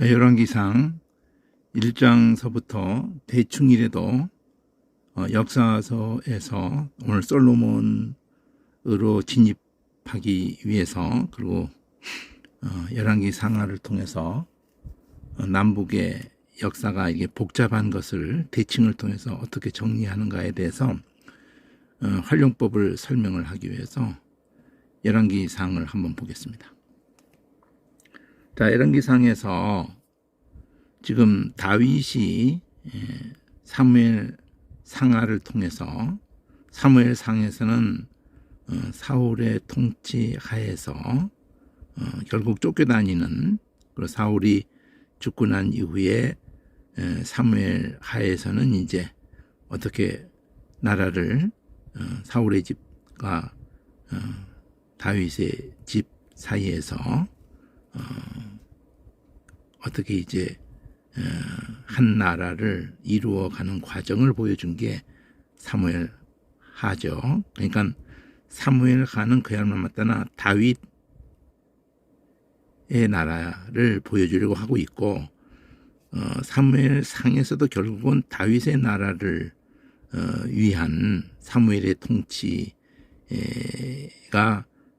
열왕기상 1장서부터 대충 이래도 역사서에서 오늘 솔로몬으로 진입하기 위해서, 그리고 열왕기상하를 통해서 남북의 역사가 이게 복잡한 것을 대칭을 통해서 어떻게 정리하는가에 대해서 활용법을 설명을 하기 위해서 열왕기상을 한번 보겠습니다. 자, 열왕기상에서 지금 다윗이 사무엘 상하를 통해서, 사무엘 상에서는 사울의 통치 하에서 결국 쫓겨다니는, 그리고 사울이 죽고 난 이후에 사무엘 하에서는 이제 어떻게 나라를 사울의 집과 다윗의 집 사이에서 어떻게 이제 한 나라를 이루어가는 과정을 보여준 게 사무엘 하죠. 그러니까 사무엘 하는 그야말로 맞다나 다윗의 나라를 보여주려고 하고 있고, 사무엘 상에서도 결국은 다윗의 나라를 위한 사무엘의 통치가,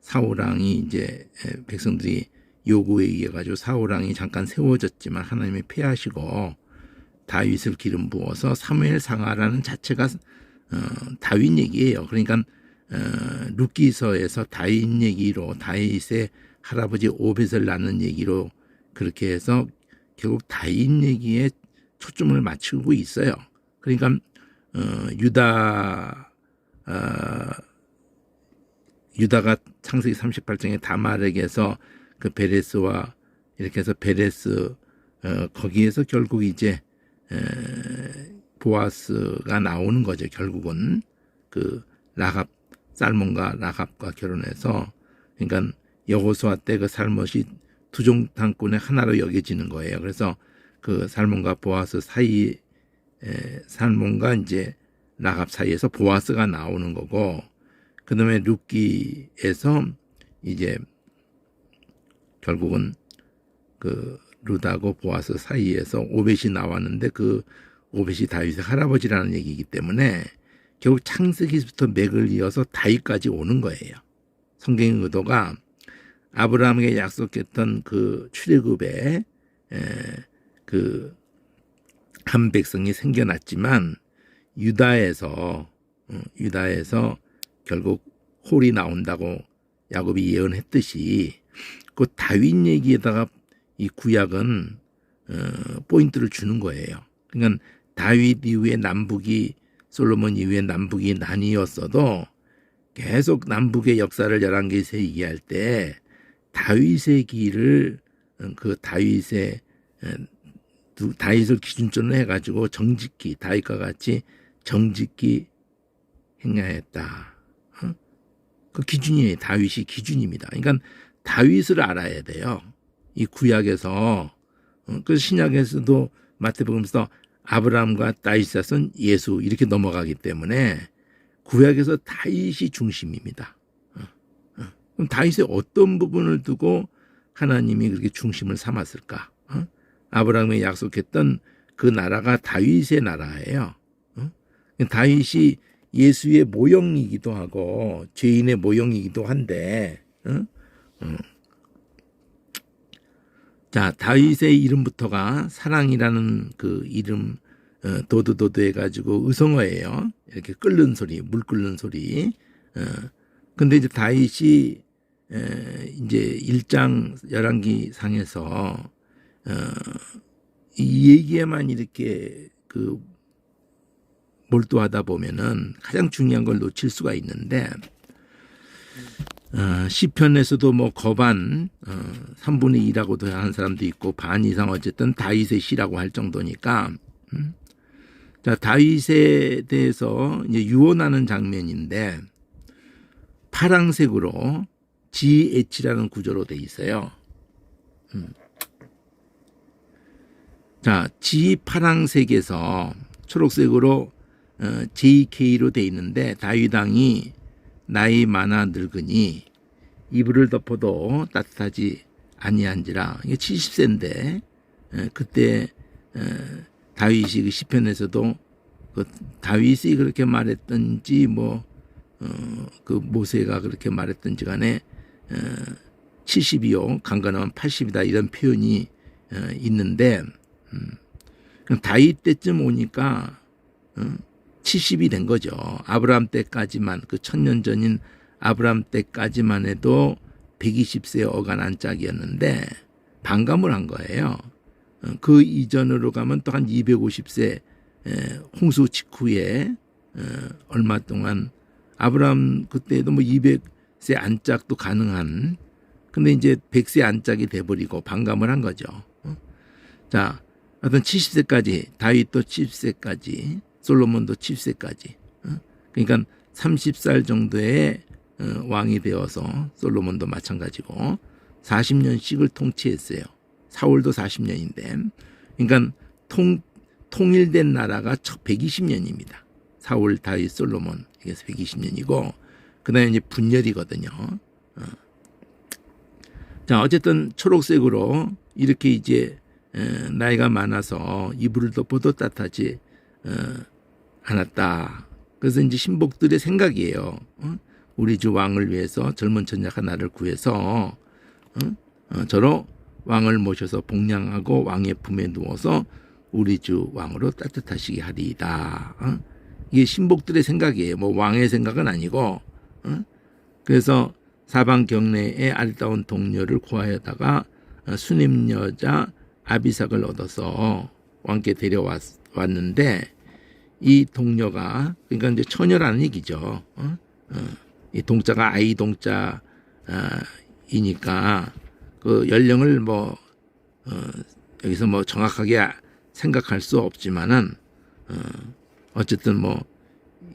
사울왕이 이제 백성들이 요구에 의해 가지고 사울왕이 잠깐 세워졌지만 하나님이 폐하시고 다윗을 기름 부어서 사무엘 상하라는 자체가 다윗 얘기예요. 그러니까 룻기서에서 다윗 얘기로, 다윗의 할아버지 오벳을 낳는 얘기로 그렇게 해서 결국 다윗 얘기에 초점을 맞추고 있어요. 그러니까 유다가 창세기 38장에 다말에게서 그 베레스와 이렇게 해서 베레스, 거기에서 결국 이제 보아스가 나오는 거죠. 결국은 그 라갑, 살몬과 라갑과 결혼해서, 그러니까 여호수아 때 그 살못이 두 종탄꾼의 하나로 여겨지는 거예요. 그래서 그 살몬과 보아스 사이, 살몬과 이제 라갑 사이에서 보아스가 나오는 거고, 그 다음에 룻기에서 이제 결국은 그 룻하고 보아스 사이에서 오벳이 나왔는데, 그 오벳이 다윗의 할아버지라는 얘기이기 때문에 결국 창세기부터 맥을 이어서 다윗까지 오는 거예요. 성경의 의도가 아브라함에게 약속했던 그 출애굽에 그 한 백성이 생겨났지만 유다에서 결국 홀이 나온다고 야곱이 예언했듯이, 그 다윗 얘기에다가 이 구약은 포인트를 주는 거예요. 그러니까 다윗 이후에 남북이, 솔로몬 이후에 남북이 나뉘었어도 계속 남북의 역사를 열왕기에서 얘기할 때 다윗의 길을, 그 다윗을 기준점으로 해가지고 정직히, 다윗과 같이 정직히 행하였다. 그 기준이 다윗이 기준입니다. 그러니까 다윗을 알아야 돼요. 이 구약에서, 그 신약에서도 마태복음에서 아브라함과 다윗은 예수 이렇게 넘어가기 때문에 구약에서 다윗이 중심입니다. 그럼 다윗의 어떤 부분을 두고 하나님이 그렇게 중심을 삼았을까? 아브라함이 약속했던 그 나라가 다윗의 나라예요. 다윗이 예수의 모형이기도 하고 죄인의 모형이기도 한데, 자, 다윗의 이름부터가 사랑이라는 그 이름, 도드도드 해가지고 의성어예요. 이렇게 끓는 소리, 물 끓는 소리. 근데 이제 다윗이 이제 1장 열왕기상에서 이 얘기에만 이렇게 그 몰두하다 보면은 가장 중요한 걸 놓칠 수가 있는데, 시편에서도 뭐 거반 3분의 2라고도 하는 사람도 있고, 반 이상 어쨌든 다윗의 시라고 할 정도니까, 자, 다윗에 대해서 이제 유언하는 장면인데 파랑색으로 GH라는 구조로 돼 있어요. 자, G 파랑색에서 초록색으로 JK로 돼 있는데, 다윗 왕이 나이 많아 늙으니 이불을 덮어도 따뜻하지 아니한지라. 이게 70세인데 그때 다윗이 그 시편에서도 그 다윗이 그렇게 말했던지 그 모세가 그렇게 말했던지 간에 70이요 강건하면 80이다 이런 표현이 있는데 다윗 때쯤 오니까 70이 된 거죠. 아브라함 때까지만 그 1000년 전인 아브라함 때까지만 해도 120세 어간한 짝이었는데 반감을 한 거예요. 그 이전으로 가면 또 한 250세 홍수 직후에 얼마 동안 아브라함 그때도 200세 안짝도 가능한 근데 이제 100세 안짝이 돼버리고 반감을 한 거죠. 자, 하여튼 70세까지 다윗도 70세까지 솔로몬도 70세까지 그러니까 30살 정도의 왕이 되어서 솔로몬도 마찬가지고 40년씩을 통치했어요. 사울도 40년인데 그러니까 통일된 나라가 120년입니다. 사울, 다윗, 솔로몬 이게서 120년이고 그 다음에 이제 분열이거든요. 자, 어쨌든 초록색으로 이렇게 이제 나이가 많아서 이불을 덮어도 따뜻하지 않았다. 그래서 이제 신복들의 생각이에요. 우리 주 왕을 위해서 젊은 처녀가 나를 구해서 저로 왕을 모셔서 복량하고 왕의 품에 누워서 우리 주 왕으로 따뜻하시게 하리이다. 이게 신복들의 생각이에요. 뭐 왕의 생각은 아니고. 그래서 사방 경내에 아리따운 동료를 구하여다가 수냄 여자 아비삭을 얻어서 왕께 데려왔는데 이 동료가 그러니까 이제 처녀라는 얘기죠. 이 동자가 아이 동자이니까 그 연령을 여기서 정확하게 생각할 수 없지만은 어쨌든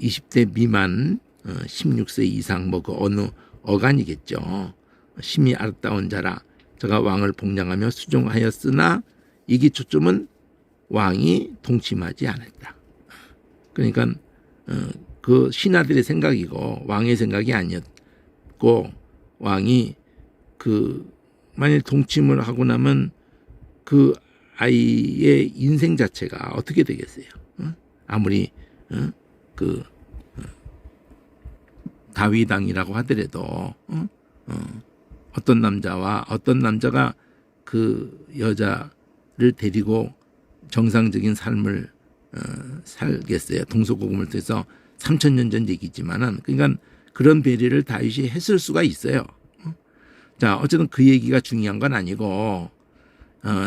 20대 미만 16세 이상 그 어느 어간이겠죠. 심히 아름다운 자라 저가 왕을 복량하며 수종하였으나 이게 초점은 왕이 동침하지 않았다. 그러니까 그 신하들의 생각이고 왕의 생각이 아니었고 왕이 만일 동침을 하고 나면 그 아이의 인생 자체가 어떻게 되겠어요? 아무리 다윗왕이라고 하더라도 어떤 남자가 그 여자를 데리고 정상적인 삶을 살겠어요. 동서고금을 통해서 3000년 전 얘기지만은 그러니까 그런 배려를 다윗이 했을 수가 있어요. 자, 어쨌든 그 얘기가 중요한 건 아니고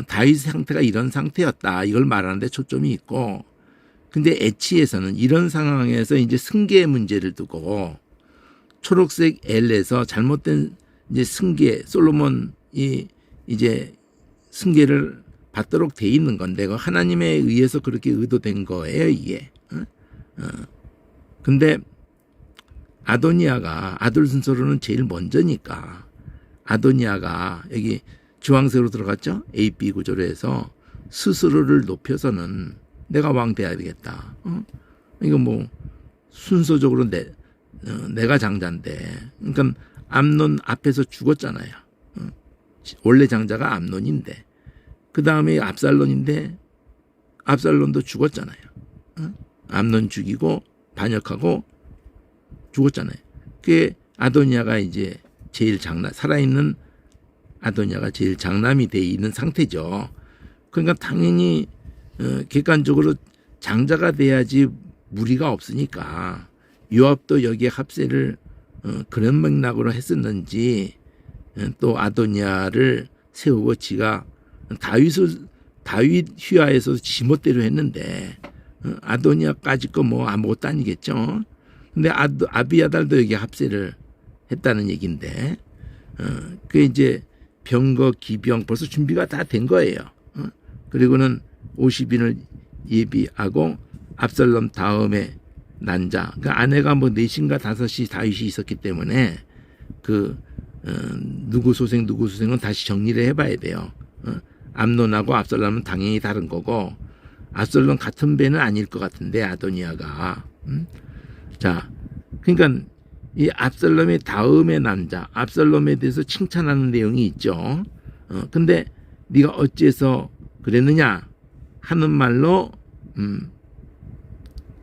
다윗 상태가 이런 상태였다. 이걸 말하는데 초점이 있고 근데 애치에서는 이런 상황에서 이제 승계의 문제를 두고 초록색 L에서 잘못된 이제 승계 솔로몬이 이제 승계를 받도록 돼 있는 건데 하나님에 의해서 그렇게 의도된 거예요 이게. 근데 아도니아가 아들 순서로는 제일 먼저니까 아도니아가 여기 주황색으로 들어갔죠. A, B 구조로 해서 스스로를 높여서는 내가 왕 돼야 되겠다. 이거 순서적으로 내가 장자인데 그러니까 암논 앞에서 죽었잖아요. 원래 장자가 암논인데 그 다음에 압살론인데 압살론도 죽었잖아요. 암논 죽이고 반역하고 죽었잖아요. 그게 아도니아가 이제 제일 살아있는 아도니아가 제일 장남이 돼 있는 상태죠. 그러니까 당연히 객관적으로 장자가 돼야지 무리가 없으니까 요압도 여기에 합세를 그런 맥락으로 했었는지 또 아도니아를 세우고 지가 다윗 휘하에서 지멋대로 했는데 아도니아까지 거 아무것도 아니겠죠. 근데 아비아달도 여기 합세를 했다는 얘기인데 그 이제 병거 기병 벌써 준비가 다 된 거예요. 그리고는 50인을 예비하고 압살롬 다음에 난자 그러니까 아내가 4인가 5이 다윗이 있었기 때문에 누구 소생은 다시 정리를 해봐야 돼요. 암논하고 압살롬은 당연히 다른 거고 압살롬 같은 배는 아닐 것 같은데 아도니아가 자 그러니까 이 압살롬의 다음의 남자 압살롬에 대해서 칭찬하는 내용이 있죠. 근데 네가 어째서 그랬느냐 하는 말로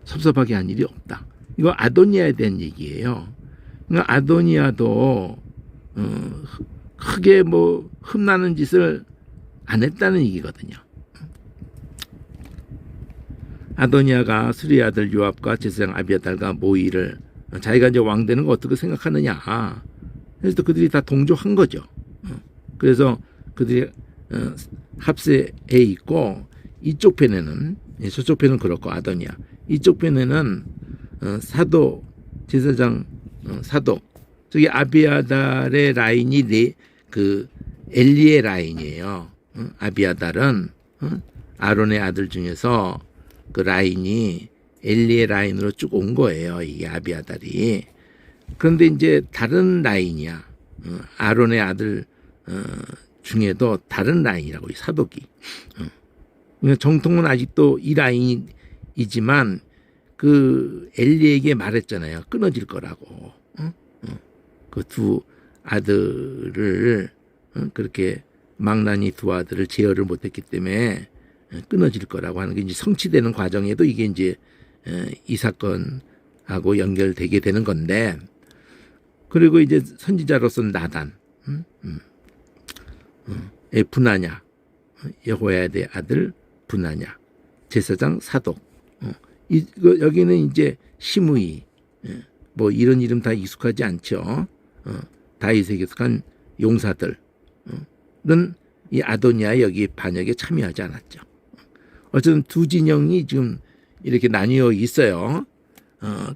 섭섭하게 한 일이 없다. 이거 아도니아에 대한 얘기예요. 그러니까 아도니아도 크게 뭐 흠나는 짓을 안 했다는 얘기거든요. 아도니아가 수리의 아들 요압과 제사장 아비아달과 모이를 자기가 이제 왕 되는 거 어떻게 생각하느냐. 그래서 그들이 다 동조한 거죠. 그래서 그들이 합세에 있고 이쪽 편에는 저쪽 편은 그렇고 아도니아 이쪽 편에는 사독 제사장 사독 저기 아비아달의 라인이 그 엘리의 라인이에요. 아비아달은 아론의 아들 중에서 그 라인이 엘리의 라인으로 쭉 온 거예요. 이게 아비아달이. 그런데 이제 다른 라인이야. 아론의 아들 중에도 다른 라인이라고 이 사독이. 그러니까 정통은 아직도 이 라인이지만 그 엘리에게 말했잖아요. 끊어질 거라고. 그 두 아들을 그렇게 망나니 두 아들을 제어를 못했기 때문에 끊어질 거라고 하는 게 이제 성취되는 과정에도 이게 이제 이 사건하고 연결되게 되는 건데, 그리고 이제 선지자로서 나단, 분하냐, 여호야의 아들 분하냐, 제사장 사독, 여기는 이제 시므이, 뭐 이런 이름 다 익숙하지 않죠. 다윗에게 속한 용사들은 이 아도니아 여기 반역에 참여하지 않았죠. 어쨌든 두 진영이 지금 이렇게 나뉘어 있어요.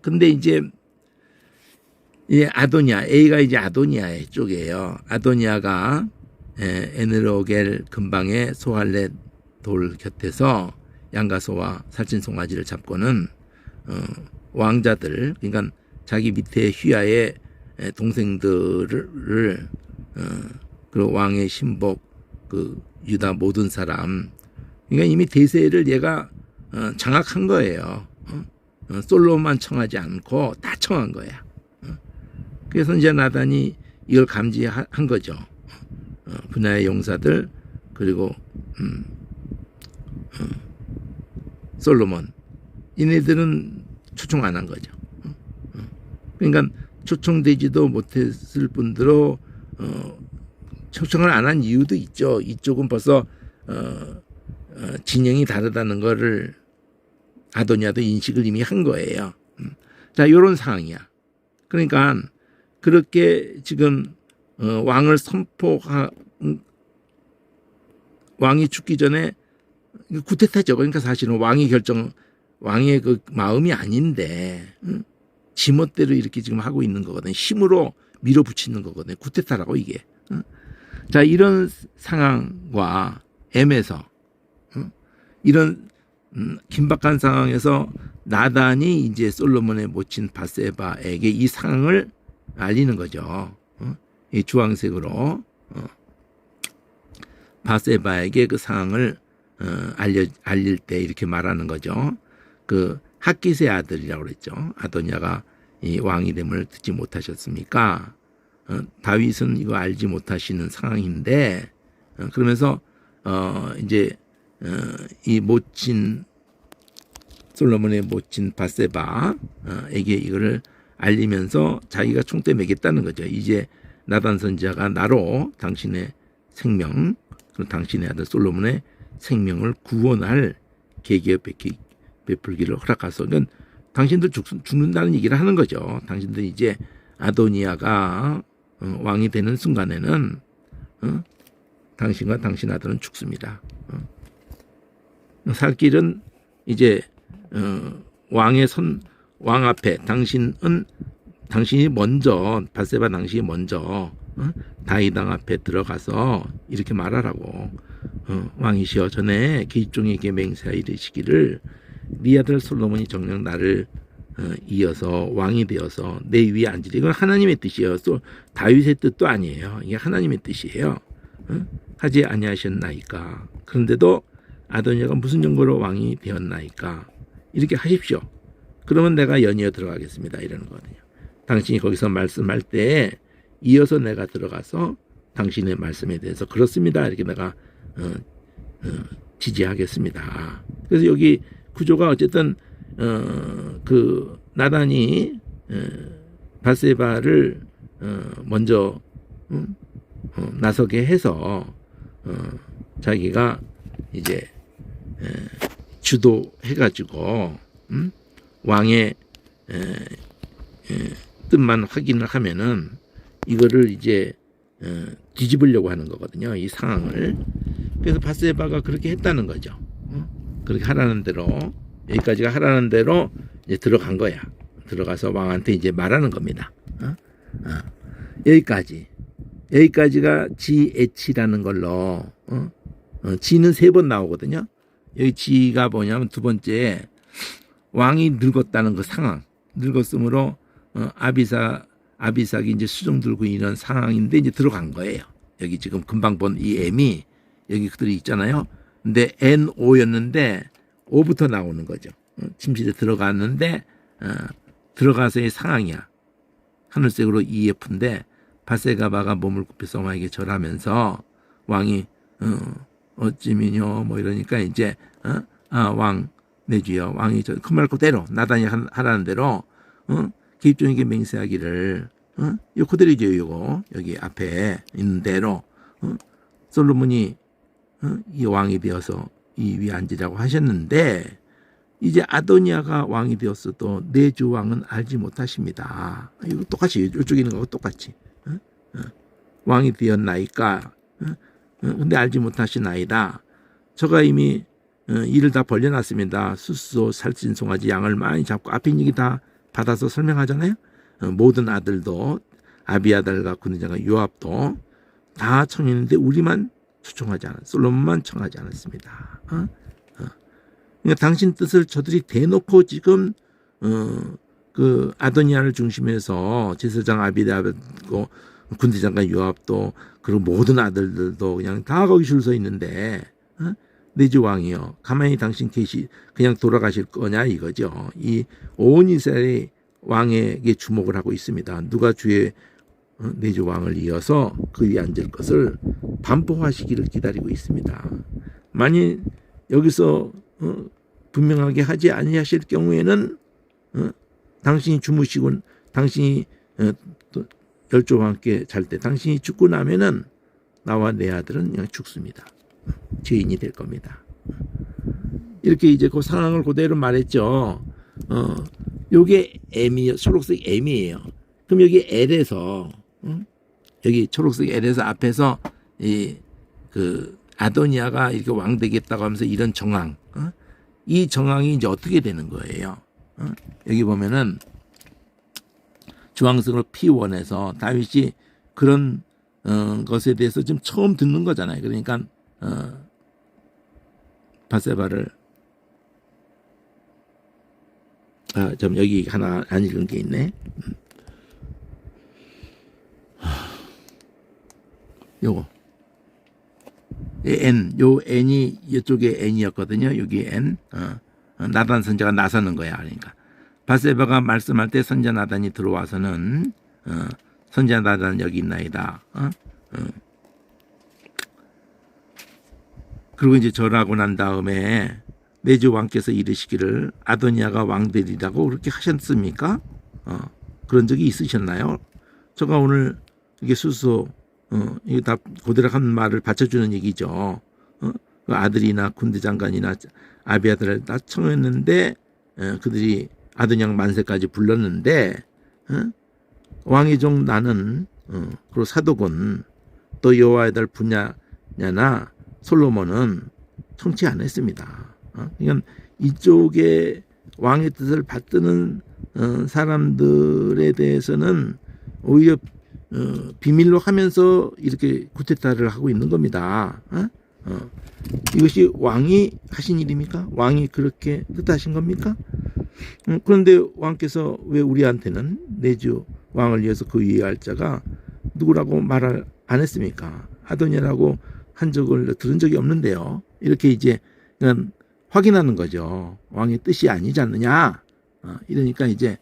근데 이제 이 아도니아, A가 이제 아도니아의 쪽이에요. 아도니아가 에느로겔 근방의 소할렛 돌 곁에서 양가소와 살찐 송아지를 잡고는 왕자들, 그러니까 자기 밑에 휘하의 동생들을 그리고 왕의 신복 그 유다 모든 사람, 그러니까 이미 대세를 얘가 장악한 거예요. 솔로몬만 청하지 않고 다 청한 거야. 그래서 이제 나단이 이걸 감지한 거죠. 분야의 용사들 그리고 솔로몬 이네들은 초청 안 한 거죠. 그러니까 초청되지도 못했을 뿐더러 초청을 안 한 이유도 있죠. 이쪽은 벌써 진영이 다르다는 거를 아도니아도 인식을 이미 한 거예요. 자, 이런 상황이야. 그러니까 그렇게 지금 왕을 왕이 죽기 전에 구테타죠. 그러니까 사실은 왕의 그 마음이 아닌데 지멋대로 이렇게 지금 하고 있는 거거든요. 힘으로 밀어붙이는 거거든요. 구테타라고 이게. 자, 이런 상황과 M에서 이런 긴박한 상황에서 나단이 이제 솔로몬의 모친 바세바에게 이 상황을 알리는 거죠. 이 주황색으로 바세바에게 그 상황을 알릴 때 이렇게 말하는 거죠. 그 핫깃의 아들이라고 그랬죠. 아도니아가 이 왕이 됨을 듣지 못하셨습니까? 다윗은 이거 알지 못하시는 상황인데, 그러면서 이제 이 모친 솔로몬의 모친 바세바에게 이거를 알리면서 자기가 총대 매겠다는 거죠. 이제 나단 선지자가 나로 당신의 생명, 그리고 당신의 아들 솔로몬의 생명을 구원할 계기에 베풀기를 허락하소. 그러니까 당신들 죽는다는 얘기를 하는 거죠. 당신들 이제 아도니아가 왕이 되는 순간에는 당신과 당신 아들은 죽습니다. 살 길은 이제 왕 앞에 당신이 먼저 바세바 당신이 먼저 다윗 왕 앞에 들어가서 이렇게 말하라고. 왕이시여 전에 계집종에게 맹세하 이르시기를 네 아들 솔로몬이 정녕 나를 이어서 왕이 되어서 내 위에 앉으리. 이건 하나님의 뜻이에요. 또 다윗의 뜻도 아니에요. 이게 하나님의 뜻이에요. 하지 아니하셨나이까. 그런데도 아도니아가 무슨 정보로 왕이 되었나이까. 이렇게 하십시오. 그러면 내가 연이어 들어가겠습니다. 이러는 거거든요. 당신이 거기서 말씀할 때 이어서 내가 들어가서 당신의 말씀에 대해서 그렇습니다. 이렇게 내가 지지하겠습니다. 그래서 여기 구조가 어쨌든 그 나단이 바세바를 먼저 나서게 해서 자기가 이제 주도해가지고 왕의 뜻만 확인을 하면은 이거를 이제 뒤집으려고 하는 거거든요. 이 상황을. 그래서 바세바가 그렇게 했다는 거죠. 그렇게 하라는 대로, 여기까지가 하라는 대로 이제 들어간 거야. 들어가서 왕한테 이제 말하는 겁니다. 여기까지가 지에치라는 걸로, 지는 3번 나오거든요. 여기 지가 뭐냐면 두 번째, 왕이 늙었다는 그 상황. 늙었으므로, 아비삭이 이제 수종 들고 이런 상황인데 이제 들어간 거예요. 여기 지금 금방 본 이 M이 여기 그들이 있잖아요. 근데 N5였는데 5부터 나오는 거죠. 침실에 들어갔는데 들어가서의 상황이야. 하늘색으로 EF인데 바세바가 몸을 굽혀서 왕에게 절하면서 왕이 어찌미뇨 뭐 이러니까 이제 왕 내 주여 왕이 그 말 그대로 나단이 하라는 대로 기입종에게 맹세하기를 요 그대로죠. 이거 여기 앞에 있는 대로 솔로몬이 이 왕이 되어서 이 위에 앉으라고 하셨는데 이제 아도니아가 왕이 되었어도 내 주 왕은 알지 못하십니다. 이거 똑같이 이쪽에 있는 거하고 똑같이 왕이 되었나이까 근데 알지 못하시나이다. 저가 이미 일을 다 벌려놨습니다. 숫소, 살찐 송아지, 양을 많이 잡고 앞에 있는 게 다 받아서 설명하잖아요. 모든 아들도 아비아달과 군대장과 요압도 다 청했는데 우리만 초청하지 않았, 솔로몬만 청하지 않았습니다. 그러니까 당신 뜻을 저들이 대놓고 지금 그 아도니아를 중심해서 제사장 아비아달고 군대장과 요압도 그리고 모든 아들들도 그냥 다 거기 줄 서 있는데 내 주 왕이요 가만히 당신 그냥 돌아가실 거냐 이거죠. 이 온 이스라엘이 왕에게 주목을 하고 있습니다. 누가 주의 내 주 왕을 이어서 그 위에 앉을 것을 반포하시기를 기다리고 있습니다. 만일 여기서 분명하게 하지 아니하실 경우에는 당신이 주무시고 당신이 열조와 함께 잘 때 당신이 죽고 나면은 나와 내 아들은 그냥 죽습니다. 죄인이 될 겁니다. 이렇게 이제 그 상황을 그대로 말했죠. 요게 M이요. 초록색 M이에요. 그럼 여기 L에서 여기 초록색 L에서 앞에서 그 아도니아가 이렇게 왕 되겠다고 하면서 이런 정황, 이 정황이 이제 어떻게 되는 거예요? 여기 보면은 주황색으로 P1에서 다윗이 그런 것에 대해서 지금 처음 듣는 거잖아요. 그러니까 바세바를 좀 여기 하나 안 읽은 게 있네. 요거 요 N이 이쪽에 N이었거든요. 여기 N 나단 선자가 나서는 거야. 그러니까 바세바가 말씀할 때 선자 나단이 들어와서는 선자 나단 여기 있나이다. 그리고 이제 절하고 난 다음에 내 주 왕께서 이르시기를 아도니아가 왕 되리라고 그렇게 하셨습니까? 그런 적이 있으셨나요? 제가 오늘 이게 수소 이게 다 그대로 한 말을 받쳐주는 얘기죠. 그 아들이나 군대 장관이나 아비아들을 다 청했는데 그들이 아도니아 만세까지 불렀는데 왕의 종 나는 그리고 사독은 또 여호와의 달 분야냐나 솔로몬은 청취 안 했습니다. 그러니까 이쪽에 왕의 뜻을 받드는 사람들에 대해서는 오히려 비밀로 하면서 이렇게 쿠데타를 하고 있는 겁니다. 이것이 왕이 하신 일입니까? 왕이 그렇게 뜻하신 겁니까? 그런데 왕께서 왜 우리한테는 내 주 왕을 위해서 그 위에 할 자가 누구라고 말을 안 했습니까? 아도니아라고 한 적을 들은 적이 없는데요. 이렇게 이제 그냥 확인하는 거죠. 왕의 뜻이 아니지 않느냐. 이러니까 이제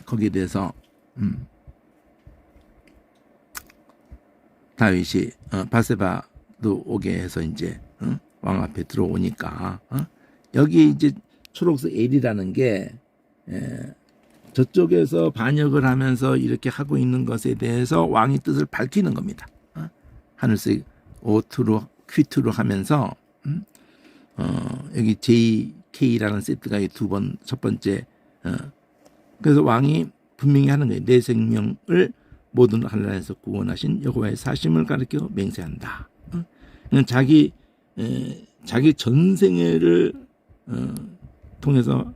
거기에 대해서 다윗이 바세바도 오게 해서 이제 왕 앞에 들어오니까 여기 이제 초록색 L이라는 게 저쪽에서 반역을 하면서 이렇게 하고 있는 것에 대해서 왕의 뜻을 밝히는 겁니다. 하늘색 O2로 Q2로 하면서 여기 JK라는 세트가 첫 번째 그래서 왕이 분명히 하는 거예요. 내 생명을 모든 한란에서 구원하신 여호와의 사심을 가리켜 맹세한다. 자기 전생애를 통해서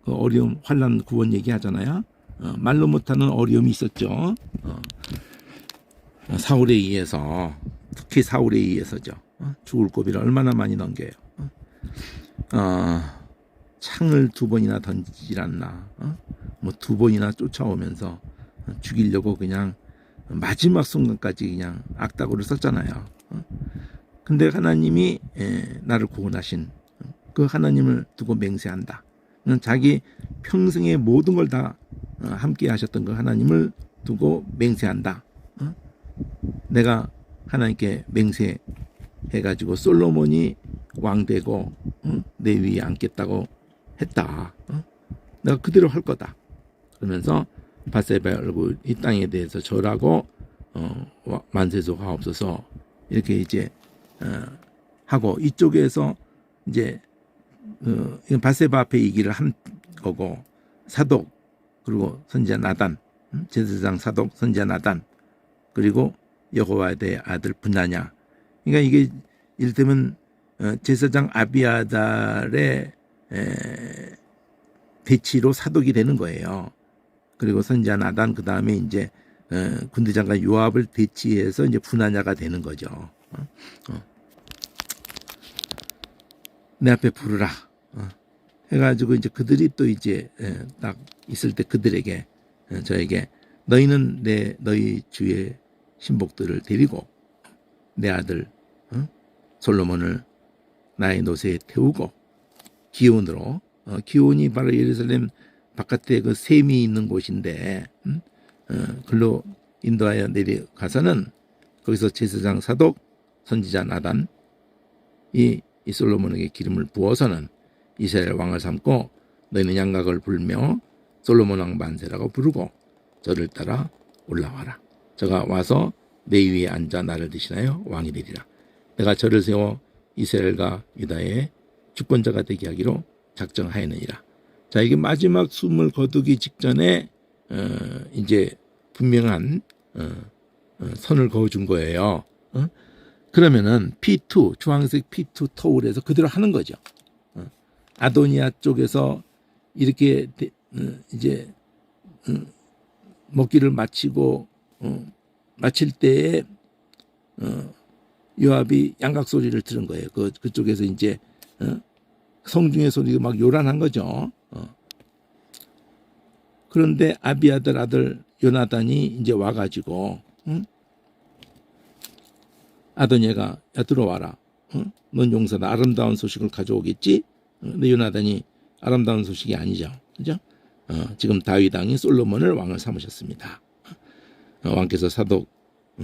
그 어려움, 환난, 구원 얘기하잖아요. 말로 못하는 어려움이 있었죠. 사울에 의해서, 특히 사울에 의해서죠. 죽을 고비를 얼마나 많이 넘겨요. 창을 2번이나 던지질 않나. 뭐 2번이나 쫓아오면서 죽이려고 그냥 마지막 순간까지 그냥 악다구를 썼잖아요. 근데 하나님이 나를 구원하신 그 하나님을 두고 맹세한다. 자기 평생의 모든 걸 다 함께 하셨던 그 하나님을 두고 맹세한다. 내가 하나님께 맹세해가지고 솔로몬이 왕되고 내 위에 앉겠다고 했다. 내가 그대로 할 거다. 그러면서 바세바의 얼굴 이 땅에 대해서 절하고 만세소가 없어서 이렇게 이제 하고 이쪽에서 이제 바세바 앞에 얘기를 한 거고 사독 그리고 선지자 나단 제사장 사독 선지자 나단 그리고 여호와의 아들 분하냐 그러니까 이게 이를테면 제사장 아비아달의 배치로 사독이 되는 거예요. 그리고 선지자 나단 그 다음에 이제 군대장관 요압을 배치해서 이제 분하냐가 되는 거죠. 내 앞에 부르라. 해가지고 이제 그들이 또 이제 딱 있을 때 그들에게 저에게 너희는 너희 주의 신복들을 데리고 내 아들 솔로몬을 나의 노새에 태우고 기온으로 기온이 바로 예루살렘 바깥에 그 샘이 있는 곳인데 글로 인도하여 내려가서는 거기서 제사장 사독 선지자 나단 이 솔로몬에게 기름을 부어서는 이스라엘 왕을 삼고 너희는 양각을 불며 솔로몬 왕 만세라고 부르고 저를 따라 올라와라. 저가 와서 내 위에 앉아 나를 대신하여 왕이 되리라. 내가 저를 세워 이스라엘과 유다의 주권자가 되게 하기로 작정하였느니라. 자, 이게 마지막 숨을 거두기 직전에 이제 분명한 선을 그어준 거예요. 그러면은 P2 주황색 P2 터울에서 그대로 하는 거죠. 아도니아 쪽에서 이렇게 이제 먹기를 마치고 마칠 때에 요압이 양각 소리를 들은 거예요. 그쪽에서 이제 성중의 소리가 막 요란한 거죠. 그런데 아비아들 아들 요나단이 이제 와가지고 아도니아가 야 들어와라. 넌 용사다. 아름다운 소식을 가져오겠지? 근데 요나단이 아름다운 소식이 아니죠. 그죠? 지금 다윗 왕이 솔로몬을 왕을 삼으셨습니다. 왕께서 사독,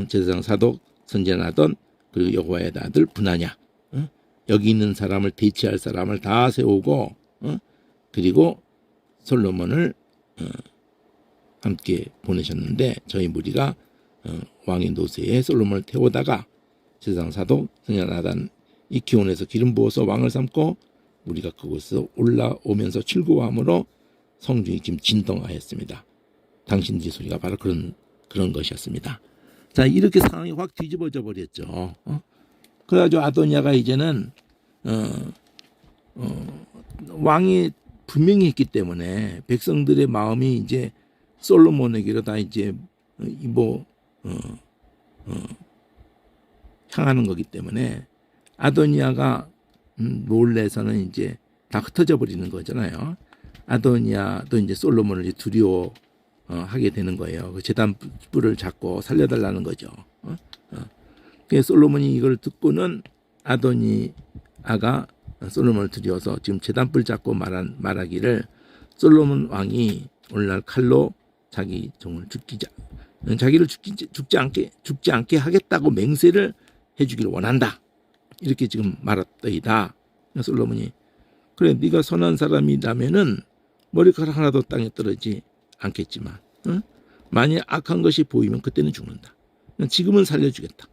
제사장 사독, 선지자 나단 그리고 여호와의 아들 분하냐. 여기 있는 사람을 대치할 사람을 다 세우고 그리고 솔로몬을 함께 보내셨는데 저희 무리가 왕의 노새에 솔로몬을 태우다가 제사장 사독 선지자 나단 이 기온에서 기름 부어서 왕을 삼고 우리가 그곳에서 올라오면서 즐거워함으로 성중이 지금 진동하였습니다. 당신들의 소리가 바로 그런 것이었습니다. 자, 이렇게 상황이 확 뒤집어져 버렸죠. 그래가지고 아도니아가 이제는 왕이 분명히 했기 때문에 백성들의 마음이 이제 솔로몬에게로 다 이제 향하는 거기 때문에 아도니아가 놀래서는 이제 다 흩어져 버리는 거잖아요. 아도니아도 이제 솔로몬을 이제 두려워하게 되는 거예요. 그 제단불을 잡고 살려달라는 거죠. 그래서 솔로몬이 이걸 듣고는 아도니아가 솔로몬을 두려워서 지금 제단불 잡고 말하기를 솔로몬 왕이 오늘날 칼로 자기 종을 자기를 죽지 않게 하겠다고 맹세를 해주기를 원한다. 이렇게 지금 말했더이다. 솔로몬이 그래 네가 선한 사람이라면은 머리카락 하나도 땅에 떨어지지 않겠지만 만약 악한 것이 보이면 그때는 죽는다. 지금은 살려주겠다.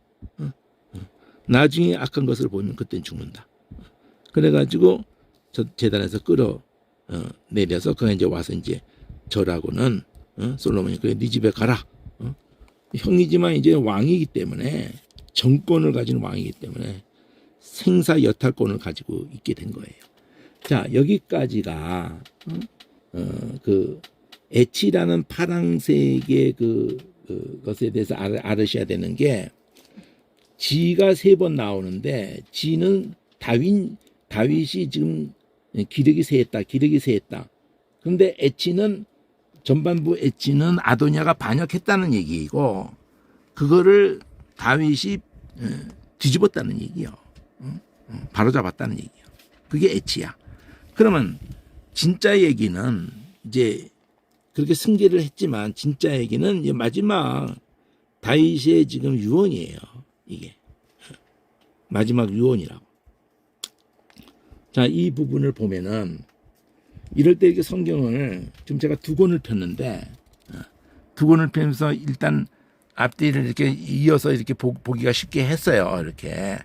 나중에 악한 것을 보이면 그때는 죽는다. 그래가지고 저 제단에서 끌어 내려서 그 이제 와서 이제 절하고는 솔로몬이 그래 네 집에 가라. 형이지만 이제 왕이기 때문에 정권을 가진 왕이기 때문에 생사 여탈권을 가지고 있게 된 거예요. 자 여기까지가 그 에치라는 파랑색의 것에 대해서 알으셔야 되는 게 지가 3번 나오는데 지는 다윗이 지금 기력이 세했다. 그런데 에치는 전반부 에치는 아도니아가 반역했다는 얘기이고 그거를 다윗이 뒤집었다는 얘기요. 바로잡았다는 얘기요. 그게 에치야. 그러면 진짜 얘기는 이제 그렇게 승계를 했지만 진짜 얘기는 이제 마지막 다윗의 지금 유언이에요. 이게 마지막 유언이라고. 자, 이 부분을 보면은 이럴 때 이렇게 성경을 지금 제가 2권을 폈는데 2권을 펴면서 일단 앞뒤를 이렇게 이어서 이렇게 보기가 쉽게 했어요. 이렇게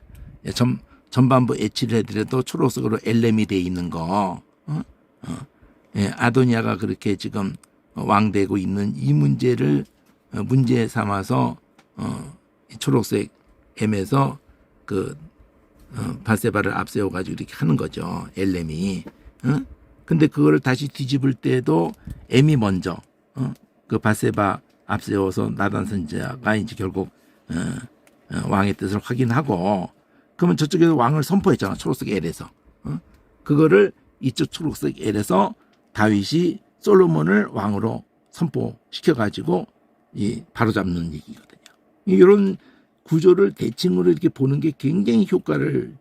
전반부 에치를 해드려도 초록색으로 엘렘이 돼 있는 거. 예, 아도니아가 그렇게 지금 왕되고 있는 이 문제를 문제 삼아서 초록색 M에서 그 바세바를 앞세워 가지고 이렇게 하는 거죠. 엘렘이. 근데 그거를 다시 뒤집을 때도 M이 먼저 그 바세바 앞세워서 나단 선지자가 이제 결국 왕의 뜻을 확인하고 그러면 저쪽에서 왕을 선포했잖아. 초록색 L에서. 그거를 이쪽 초록색 L에서 다윗이 솔로몬을 왕으로 선포시켜가지고 바로잡는 얘기거든요. 이런 구조를 대칭으로 이렇게 보는 게 굉장히 효과를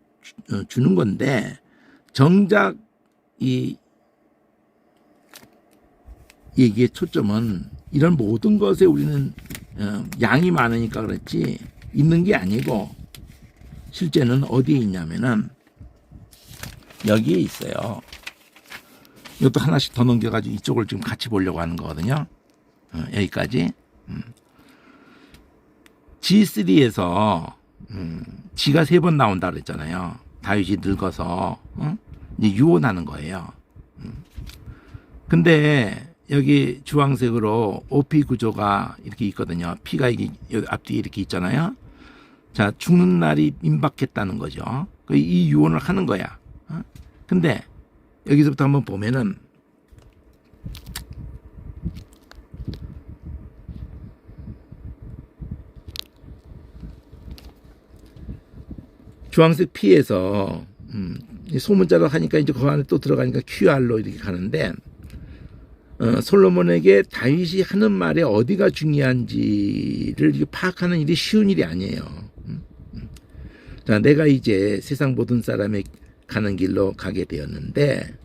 주는 건데 정작 이 얘기의 초점은 이런 모든 것에 우리는 양이 많으니까 그렇지 있는 게 아니고 실제는 어디에 있냐면은 여기에 있어요. 이것도 하나씩 더 넘겨가지고 이쪽을 지금 같이 보려고 하는 거거든요. 여기까지. G3에서 지가 3번 나온다 그랬잖아요. 다윗이 늙어서 이제 유언하는 거예요. 근데 여기 주황색으로 OP 구조가 이렇게 있거든요. P가 이게 앞뒤에 이렇게 있잖아요. 자, 죽는 날이 임박했다는 거죠. 이 유언을 하는 거야. 근데 여기서부터 한번 보면은 주황색 P에서 소문자로 하니까 이제 그 안에 또 들어가니까 QR로 이렇게 가는데 솔로몬에게 다윗이 하는 말에 어디가 중요한지를 이렇게 파악하는 일이 쉬운 일이 아니에요. 자, 내가 이제 세상 모든 사람의 가는 길로 가게 되었는데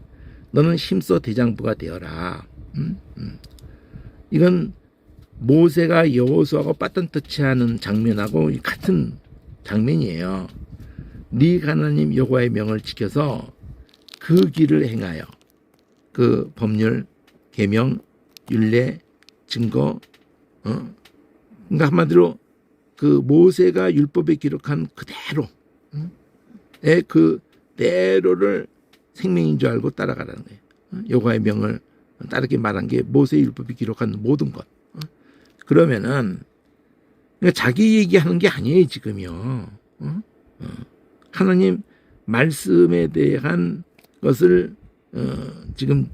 너는 힘써 대장부가 되어라. 이건 모세가 여호수아하고 빠딴터치하는 장면하고 같은 장면이에요. 네 하나님 여호와의 명을 지켜서 그 길을 행하여 그 법률, 계명, 율례, 증거, 그러니까 한마디로 그 모세가 율법에 기록한 그대로, 그대로를 생명인 줄 알고 따라가라는 거예요. 여호와의 명을 따르게 말한 게 모세 율법이 기록한 모든 것. 그러면은 그러니까 자기 얘기하는 게 아니에요 지금요. 하나님 말씀에 대한 것을 지금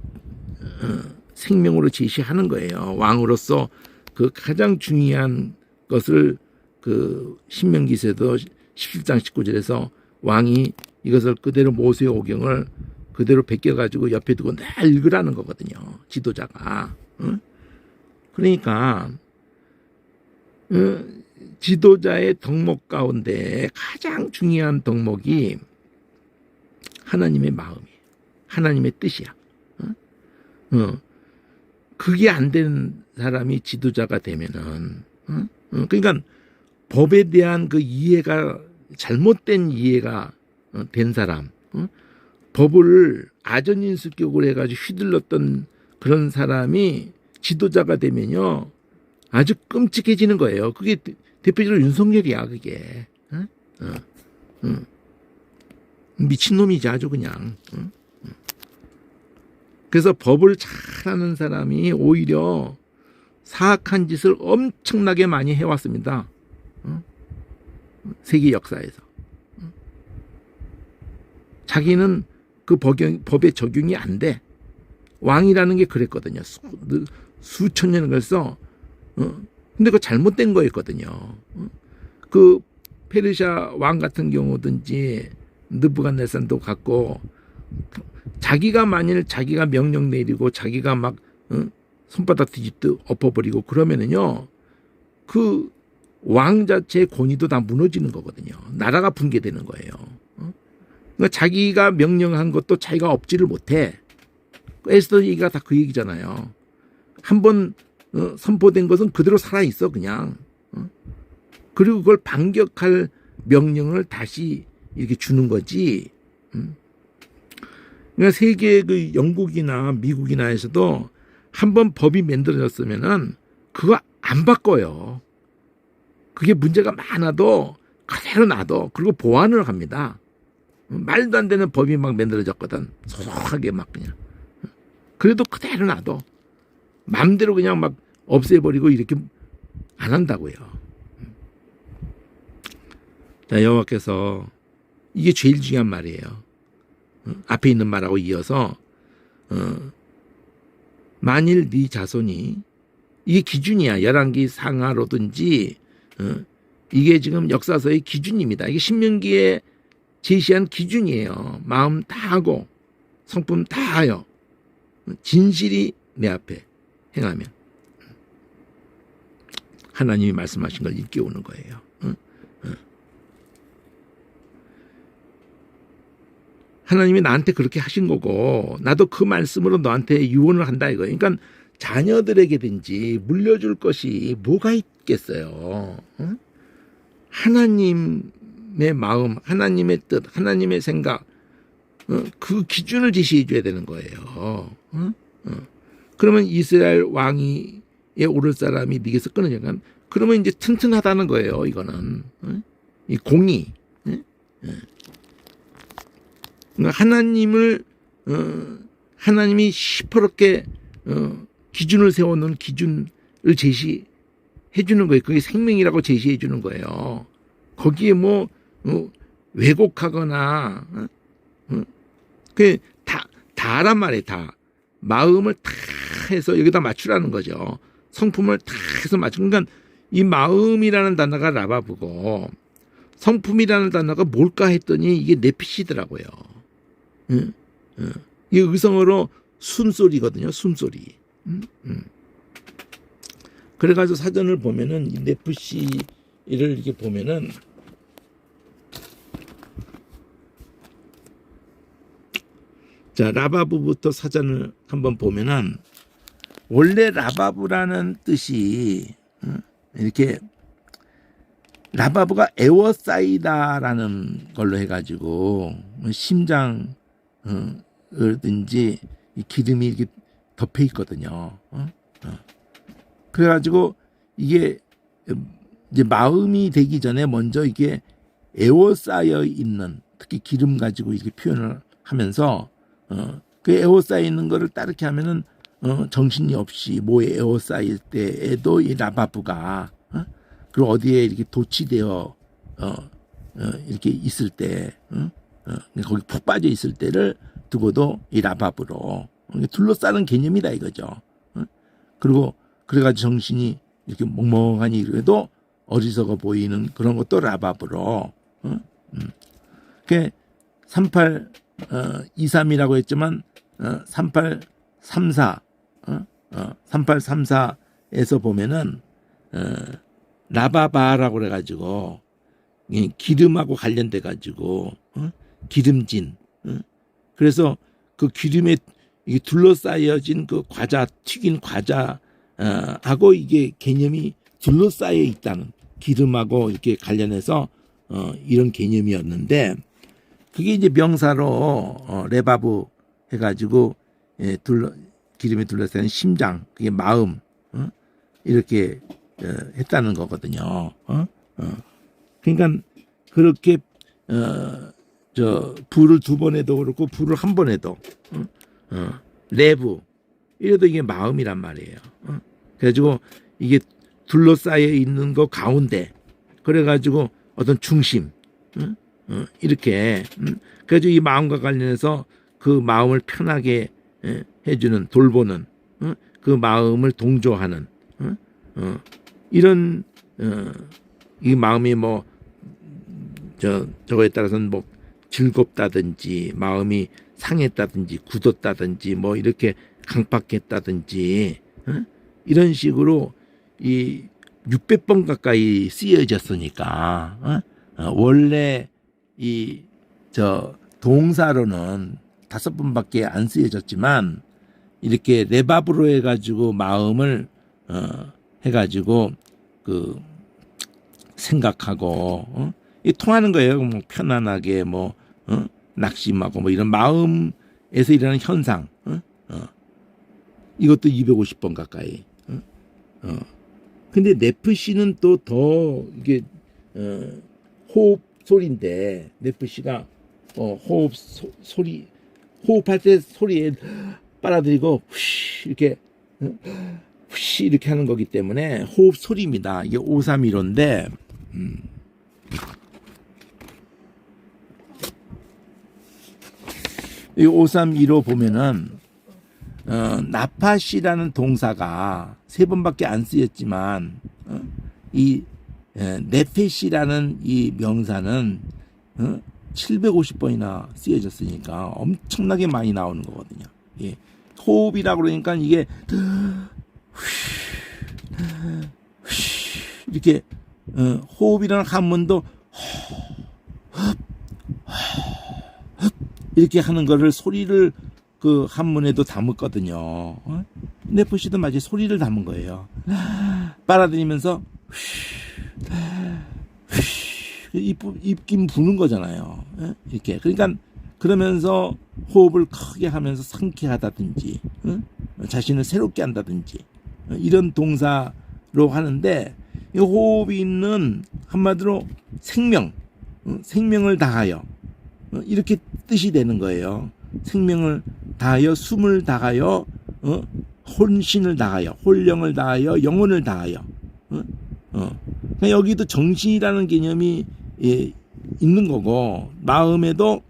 생명으로 제시하는 거예요. 왕으로서 그 가장 중요한 것을 그 신명기서도 17장 19절에서 왕이 이것을 그대로 모세의 오경을 그대로 베껴가지고 옆에 두고 늘 읽으라는 거거든요. 지도자가. 그러니까 지도자의 덕목 가운데 가장 중요한 덕목이 하나님의 마음이에요. 하나님의 뜻이야. 그게 안 되는 사람이 지도자가 되면은, 그러니까 법에 대한 그 이해가 잘못된 이해가 된 사람, 법을 아전인수격으로 해가지고 휘둘렀던 그런 사람이 지도자가 되면요 아주 끔찍해지는 거예요. 그게 대표적으로 윤석열이야. 그게 미친놈이지 아주 그냥. 그래서 법을 잘하는 사람이 오히려 사악한 짓을 엄청나게 많이 해왔습니다. 세계 역사에서. 자기는 그 법에 적용이 안 돼. 왕이라는 게 그랬거든요. 수천 년을 걸쳐. 근데 그거 잘못된 거였거든요. 그 페르시아 왕 같은 경우든지 느부갓네살도 갖고 자기가 만일 자기가 명령 내리고 자기가 막 손바닥 뒤집듯 엎어버리고 그러면은요 그 왕 자체의 권위도 다 무너지는 거거든요. 나라가 붕괴되는 거예요. 그러니까 자기가 명령한 것도 자기가 업지를 못해. 에스더 얘기가 다 그 얘기잖아요. 한번 선포된 것은 그대로 살아있어 그냥. 그리고 그걸 반격할 명령을 다시 이렇게 주는 거지. 그러니까 세계 그 영국이나 미국이나에서도 한번 법이 만들어졌으면은 그거 안 바꿔요. 그게 문제가 많아도 그대로 놔둬. 그리고 보완을 합니다. 말도 안 되는 법이 막 만들어졌거든. 소소하게 막 그냥. 그래도 그대로 놔둬. 마음대로 그냥 막 없애버리고 이렇게 안 한다고요. 자, 여호와께서 이게 제일 중요한 말이에요. 앞에 있는 말하고 이어서 만일 네 자손이 이게 기준이야. 열왕기 상하로든지 이게 지금 역사서의 기준입니다. 이게 신명기에 제시한 기준이에요. 마음 다하고 성품 다하여 진실이 내 앞에 행하면 하나님이 말씀하신 걸 일깨우는 거예요. 하나님이 나한테 그렇게 하신 거고 나도 그 말씀으로 너한테 유언을 한다 이거예요. 그러니까 자녀들에게든지 물려줄 것이 뭐가 있겠어요. 하나님의 마음, 하나님의 뜻, 하나님의 생각 그 기준을 제시해 줘야 되는 거예요. 그러면 이스라엘 왕위에 오를 사람이 네게서 끊어지면 그러면 이제 튼튼하다는 거예요. 이거는 이 공의. 하나님을 하나님이 시퍼렇게 기준을 세워놓은 기준을 제시해 주는 거예요. 그게 생명이라고 제시해 주는 거예요. 거기에 뭐 왜곡하거나 그 다란 말이에요. 다 마음을 다 해서 여기다 맞추라는 거죠. 성품을 다 해서 맞추는 그러니까 이 마음이라는 단어가 라바브고 성품이라는 단어가 뭘까 했더니 이게 네피시더라고요. 이게 의성어로 숨소리거든요. 숨소리. 그래가지고 사전을 보면은 이 네프시를 이렇게 보면은 자 라바브부터 사전을 한번 보면은 원래 라바브라는 뜻이 이렇게 라바브가 에워싸이다라는 걸로 해가지고 심장을든지 기름이 이렇게 덮여 있거든요. 그래가지고 이게 이제 마음이 되기 전에 먼저 이게 에워싸여 있는 특히 기름 가지고 이렇게 표현을 하면서 그 에워싸여 있는 거를 따르게 하면은 정신이 없이 뭐에 에워싸일 때에도 이 라바브가 그리고 어디에 이렇게 도취되어 이렇게 있을 때 거기 푹 빠져 있을 때를 두고도 이 라바브로 둘러싸는 개념이다 이거죠. 그리고 그래가지고 정신이 이렇게 멍멍하니 그래도 어리석어 보이는 그런 것도 라바브로. 그 3823이라고 했지만 3834 3834에서 보면은 라바바라고 그래가지고 기름하고 관련돼 가지고 기름진. 그래서 그 기름에 이게 둘러싸여진 그 과자 튀긴 과자 하고 이게 개념이 둘러싸여 있다는 기름하고 이렇게 관련해서 이런 개념이었는데 그게 이제 명사로 레바브 해가지고 기름에 둘러싼 심장, 그게 마음 이렇게 했다는 거거든요. 그러니까 그렇게 불을 2번 해도 그렇고 불을 1번 해도 레브 이래도 이게 마음이란 말이에요. 그래가지고 이게 둘러싸여 있는 거 가운데 그래가지고 어떤 중심 이렇게 그래가지고 이 마음과 관련해서 그 마음을 편하게 해주는 돌보는 그 마음을 동조하는 이런 이 마음이 뭐 저거에 따라서는 뭐 즐겁다든지 마음이 상했다든지 굳었다든지 뭐 이렇게 강팍했다든지 이런 식으로 이 600번 가까이 쓰여졌으니까 원래 이 동사로는 5번밖에 안 쓰여졌지만 이렇게 레바브로 해가지고 마음을 해가지고 그 생각하고 이 통하는 거예요. 뭐 편안하게 뭐 낙심하고 뭐 이런 마음에서 일어나는 현상 이것도 250번 가까이. 근데 네프시는 또 더 이게 호흡 소리인데 네프시가 호흡 소리 호흡할 때 소리에 빨아들이고 휘 이렇게 휘 이렇게 하는 거기 때문에 호흡 소리입니다. 이게 531호인데 이 531호 보면은 나파시라는 동사가 3번밖에 안 쓰였지만 이 네페시라는 이 명사는 750번이나 쓰여졌으니까 엄청나게 많이 나오는 거거든요. 예. 호흡이라고 그러니까 이게 이렇게 호흡이라는 한문도 이렇게 하는 거를 소리를 그 한문에도 담았거든요. 네프시도 마치 소리를 담은 거예요. 빨아들이면서 입김 부는 거잖아요. 이렇게 그러니까 그러면서 호흡을 크게 하면서 상쾌하다든지 자신을 새롭게 한다든지 이런 동사로 하는데 이 호흡이 있는 한마디로 생명을 다하여 이렇게 뜻이 되는 거예요. 생명을 다하여 숨을 다하여 혼신을 다하여 혼령을 다하여 영혼을 다하여 그러니까 여기도 정신이라는 개념이 있는 거고 마음에도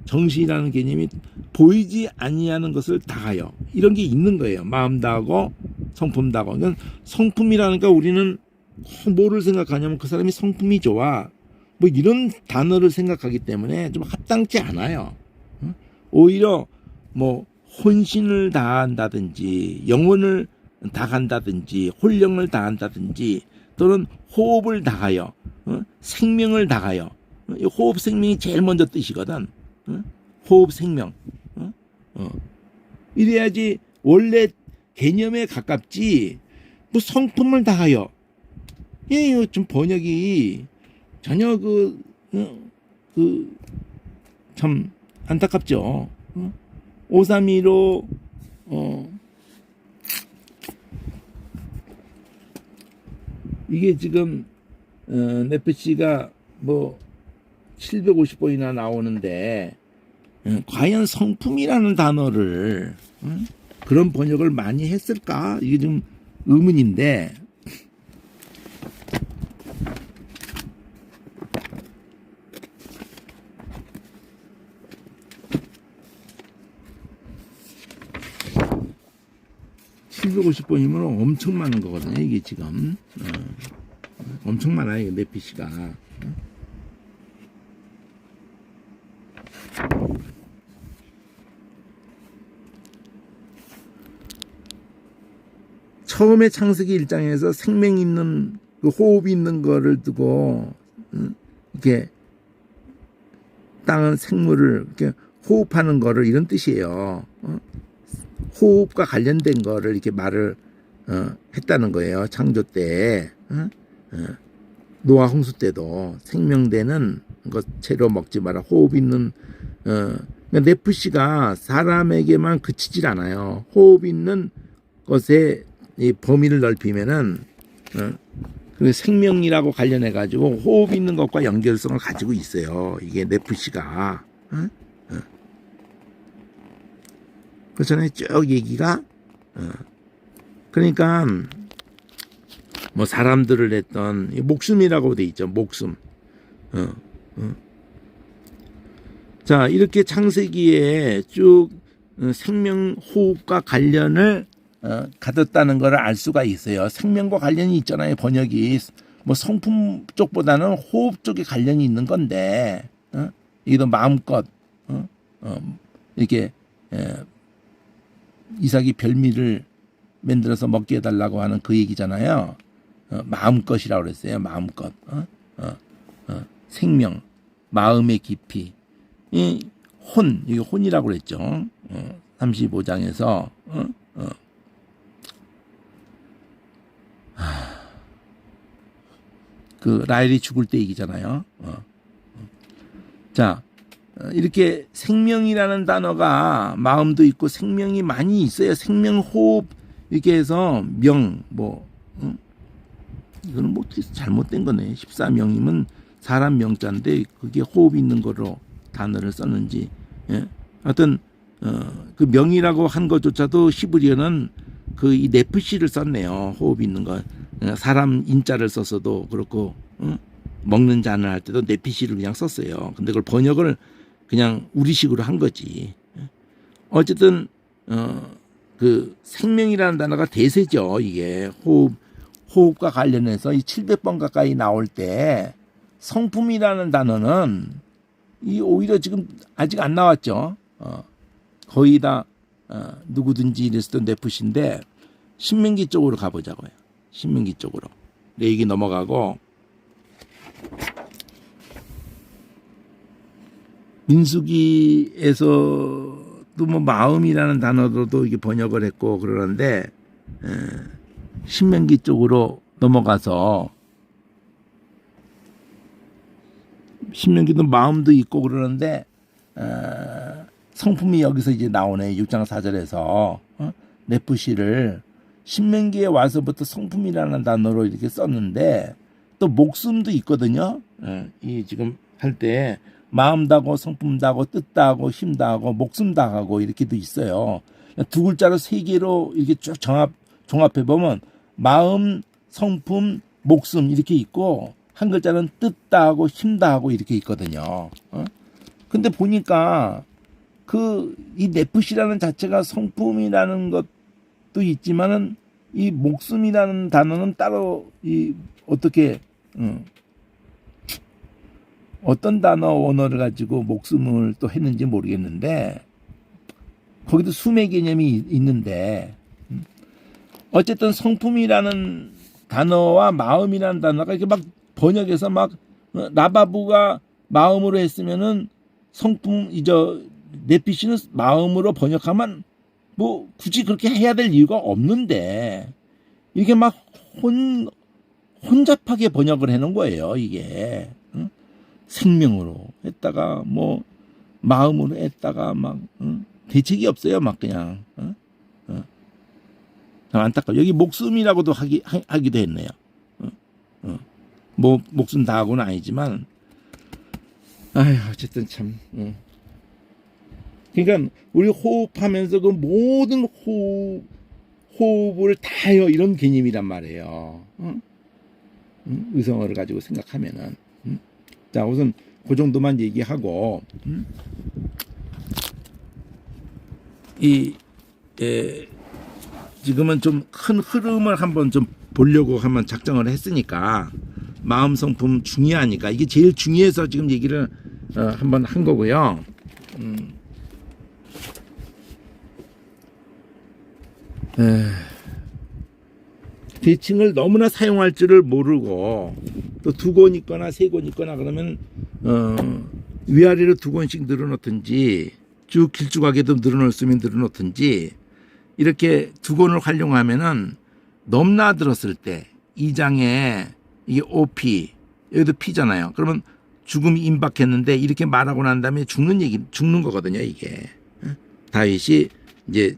정신이라는 개념이 보이지 아니하는 것을 다하여 이런 게 있는 거예요. 마음 다하고 성품 다하고. 그러니까 성품이라니까 우리는 뭐를 생각하냐면 그 사람이 성품이 좋아 뭐 이런 단어를 생각하기 때문에 좀 합당치 않아요. 오히려 뭐 혼신을 다한다든지 영혼을 다한다든지 혼령을 다한다든지 또는 호흡을 다하여 생명을 다하여 호흡 생명이 제일 먼저 뜻이거든. 호흡 생명 이래야지 원래 개념에 가깝지 뭐 성품을 다하여 이거 좀 번역이 전혀 참 안타깝죠. 531호 이게 지금 네프시가 뭐 750번이나 나오는데 과연 성품이라는 단어를 그런 번역을 많이 했을까? 이게 좀 의문인데 750번이면 엄청 많은 거거든요. 이게 지금 엄청 많아요. 네피시가. 처음에 창세기 1장에서 생명 있는 그 호흡이 있는 거를 두고 이렇게 땅은 생물을 이렇게 호흡하는 거를 이런 뜻이에요. 호흡과 관련된 거를 이렇게 말을 했다는 거예요. 창조 때. 노아 홍수 때도 생명되는 것 채로 먹지 마라. 호흡 있는 그러니까 네프시가 사람에게만 그치질 않아요. 호흡 있는 것의 이 범위를 넓히면은 그 생명이라고 관련해 가지고 호흡 있는 것과 연결성을 가지고 있어요. 이게 네프시가. 그전에 쭉 얘기가 그러니까 뭐 사람들을 했던 목숨이라고 돼 있죠. 목숨. 자, 이렇게 창세기에 쭉 생명 호흡과 관련을 가졌다는 것을 알 수가 있어요. 생명과 관련이 있잖아요. 번역이 뭐 성품 쪽보다는 호흡 쪽에 관련이 있는 건데 이게 마음껏 이렇게 이삭이 별미를 만들어서 먹게 해달라고 하는 그 얘기잖아요. 마음껏이라고 그랬어요. 마음껏. 생명, 마음의 깊이. 이 이게 혼이라고 그랬죠. 35장에서 그 라헬이 죽을 때 얘기잖아요. 자, 이렇게 생명이라는 단어가 마음도 있고 생명이 많이 있어요. 생명 호흡 이렇게 해서 이거는 뭐 잘못된 거네. 14명이면 사람 명자인데 그게 호흡 있는 거로 단어를 썼는지. 예? 하여튼 그 명이라고 한 것조차도 히브리어는 그 이 네프시를 썼네요. 호흡 있는 거. 사람 인자를 썼어도 그렇고 먹는 잔을 할 때도 네피시를 그냥 썼어요. 근데 그걸 번역을 그냥 우리식으로 한 거지. 어쨌든 그 생명이라는 단어가 대세죠. 이게 호흡과 관련해서 이 700번 가까이 나올 때 성품이라는 단어는 이 오히려 지금 아직 안 나왔죠. 거의 다 누구든지 이랬었던 네프시인데 신명기 쪽으로 가보자고요. 신명기 쪽으로. 내 얘기 넘어가고 민수기에서도 뭐 마음이라는 단어도 이게 번역을 했고 그러는데 신명기 쪽으로 넘어가서 신명기도 마음도 있고 그러는데 성품이 여기서 이제 나오네. 6장 4절에서 네프시를 신명기에 와서부터 성품이라는 단어로 이렇게 썼는데 또 목숨도 있거든요. 이 지금 할 때 마음 다고 성품 다고 뜻 다고 힘 다고 목숨 다하고 이렇게도 있어요. 두 글자로 세 개로 이렇게 쭉 종합해 보면 마음, 성품, 목숨 이렇게 있고 한 글자는 뜻 다하고 힘 다하고 이렇게 있거든요. 근데 보니까 이 네프시라는 자체가 성품이라는 것도 있지만은 이 목숨이라는 단어는 따로 어떻게 어떤 단어 원어를 가지고 목숨을 또 했는지 모르겠는데 거기도 수매 개념이 있는데 어쨌든 성품이라는 단어와 마음이라는 단어가 이렇게 막 번역해서 막 라바부가 마음으로 했으면은 네피시는 마음으로 번역하면 뭐 굳이 그렇게 해야 될 이유가 없는데 이게 막 혼잡하게 번역을 해놓은 거예요. 이게 생명으로 했다가 뭐 마음으로 했다가 막 대책이 없어요. 막 그냥 안타까워. 여기 목숨이라고도 하기도 했네요. 뭐 목숨 다하고는 아니지만 어쨌든 참. 그러니까 우리 호흡하면서 그 모든 호흡을 다 해요. 이런 개념이란 말이에요. 의성어를 가지고 생각하면은. 자, 우선 그 정도만 얘기하고 지금은 좀 큰 흐름을 한번 좀 보려고 한번 작정을 했으니까 마음 성품 중요하니까 이게 제일 중요해서 지금 얘기를 한번 한 거고요. 대칭을 너무나 사용할 줄을 모르고 또 두 권 있거나 세 권 있거나 그러면 위아래로 두 권씩 늘어놓든지 쭉 길쭉하게도 늘어놓을 수 있으면 늘어놓든지 이렇게 두 권을 활용하면은 넘나들었을 때 이 장에 이게 OP 여기도 피잖아요. 그러면 죽음이 임박했는데 이렇게 말하고 난 다음에 죽는 거거든요, 이게. 다윗이 이제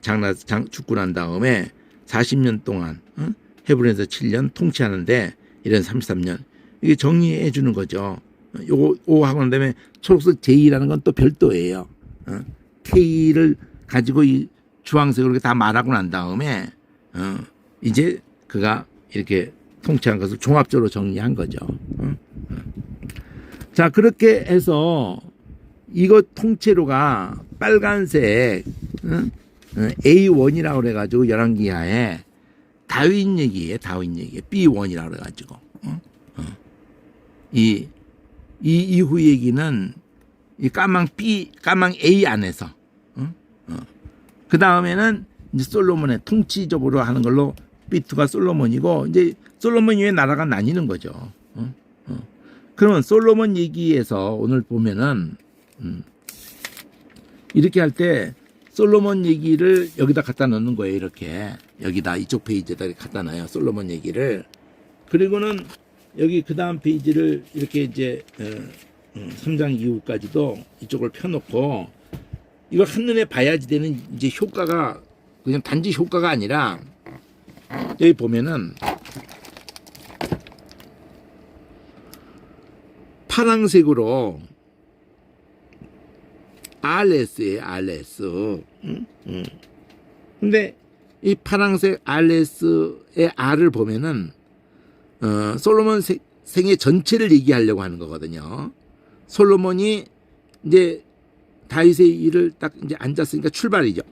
죽고 난 다음에 40년 동안 헤브론에서 7년 통치하는데 이런 33년 이게 정리해 주는 거죠. 요거 오 하고 난 다음에 초록색 J라는 건 또 별도예요. K를 가지고 이 주황색으로 다 말하고 난 다음에 이제 그가 이렇게 통치한 것을 종합적으로 정리한 거죠. 자, 그렇게 해서 이거 통째로가 빨간색 A1이라고 그래가지고 열왕기하에 다윗 얘기에 B1이라고 그래가지고 이 이후 얘기는 이 까망 A 안에서 그 다음에는 이제 솔로몬의 통치적으로 하는 걸로 B2가 솔로몬이고 이제 솔로몬 이후에 나라가 나뉘는 거죠. 그러면 솔로몬 얘기에서 오늘 보면은 이렇게 할 때 솔로몬 얘기를 여기다 갖다 넣는 거예요. 이렇게 여기다 이쪽 페이지에다 갖다 놔요. 솔로몬 얘기를. 그리고는 여기 그 다음 페이지를 이렇게 이제 3장 이후까지도 이쪽을 펴놓고 이걸 한눈에 봐야지 되는 이제 효과가 그냥 단지 효과가 아니라 여기 보면은 파란색으로 RS예요, RS. 근데 이 파란색 RS의 R을 보면은 솔로몬 생애 전체를 얘기하려고 하는 거거든요. 솔로몬이 이제 다윗의 일을 딱 이제 앉았으니까 출발이죠.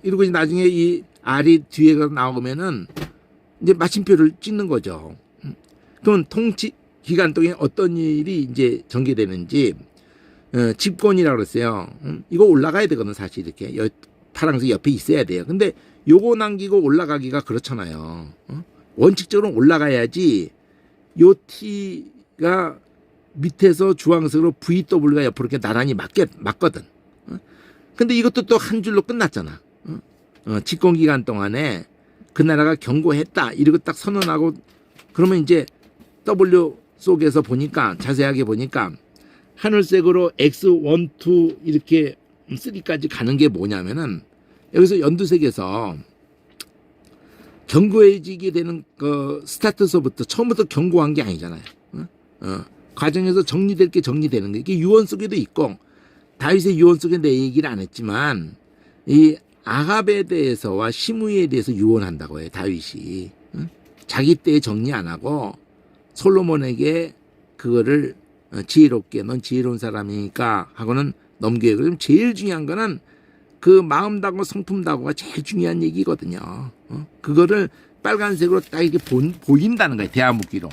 이러고 이제 나중에 이 R이 뒤에가 나오면은 이제 마침표를 찍는 거죠. 그럼 통치 기간 동안에 어떤 일이 이제 전개되는지 집권이라고 그랬어요. 이거 올라가야 되거든 사실 이렇게 파란색 옆에 있어야 돼요. 근데 요거 남기고 올라가기가 그렇잖아요. 원칙적으로 올라가야지 요 T가 밑에서 주황색으로 VW가 옆으로 이렇게 나란히 맞거든. 근데 이것도 또 한 줄로 끝났잖아. 집권 기간 동안에 그 나라가 경고했다 이러고 딱 선언하고 그러면 이제 W 속에서 보니까 자세하게 보니까 하늘색으로 X1, 2 이렇게 3까지 가는 게 뭐냐면은 여기서 연두색에서 경고해지게 되는 그 스타트서부터 처음부터 경고한 게 아니잖아요. 과정에서 정리될 게 정리되는 게 이게 유언 속에도 있고 다윗의 유언 속에 내 얘기를 안 했지만 이 아합에 대해서와 시므이에 대해서 유언한다고 해요. 다윗이 자기 때에 정리 안 하고 솔로몬에게 그거를 지혜롭게 넌 지혜로운 사람이니까 하고는 넘겨요. 그럼 제일 중요한 거는 그 마음다고 성품다고가 제일 중요한 얘기거든요. 그거를 빨간색으로 딱 이렇게 보인다는 거예요. 대화묵기로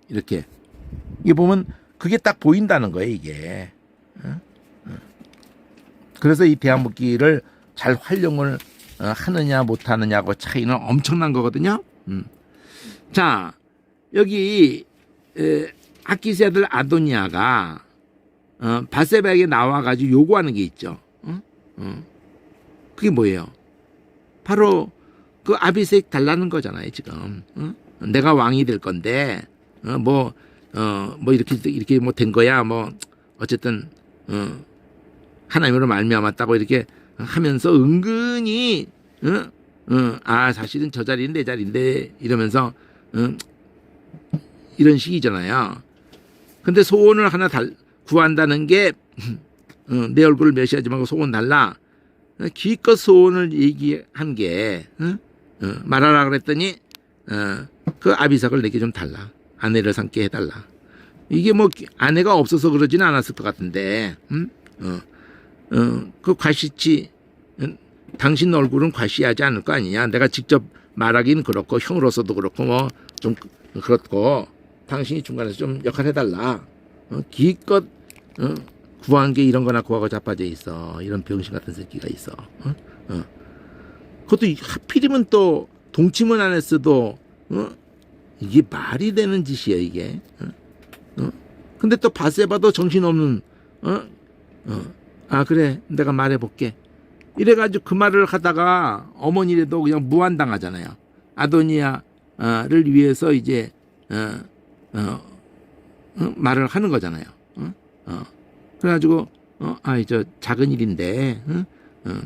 이렇게 이게 보면 그게 딱 보인다는 거예요. 이게 그래서 이 대화묵기를 잘 활용을 하느냐 못하느냐고 차이는 엄청난 거거든요. 자 여기 아키스 아들 아도니아가 바세바에게 나와가지고 요구하는 게 있죠. 그게 뭐예요? 바로 그 아비색 달라는 거잖아요. 지금 내가 왕이 될 건데 뭐 이렇게 뭐 된 거야. 뭐 어쨌든 하나님으로 말미암았다고 이렇게 하면서 은근히 사실은 저 자리는 내 자리인데 이러면서 이런 식이잖아요. 근데 소원을 하나 구한다는 게 내 얼굴을 멸시하지 말고 소원 달라. 기껏 소원을 얘기한 게 말하라 그랬더니 그 아비삭을 내게 좀 달라. 아내를 삼게 해달라. 이게 뭐 아내가 없어서 그러지는 않았을 것 같은데 그 과시치 당신 얼굴은 과시하지 않을 거 아니냐. 내가 직접 말하기는 그렇고 형으로서도 그렇고 뭐 좀 그렇고 당신이 중간에서 좀 역할 해달라. 기껏 구한 게 이런 거나 구하고 자빠져 있어. 이런 병신 같은 새끼가 있어. 그것도 하필이면 또 동침은 안 했어도 이게 말이 되는 짓이야 이게. 근데 또 바세바도 정신없는 그래 내가 말해볼게. 이래가지고 그 말을 하다가 어머니라도 그냥 무한당하잖아요. 아도니아를 위해서 이제 말을 하는 거잖아요. 그래가지고 저 작은 일인데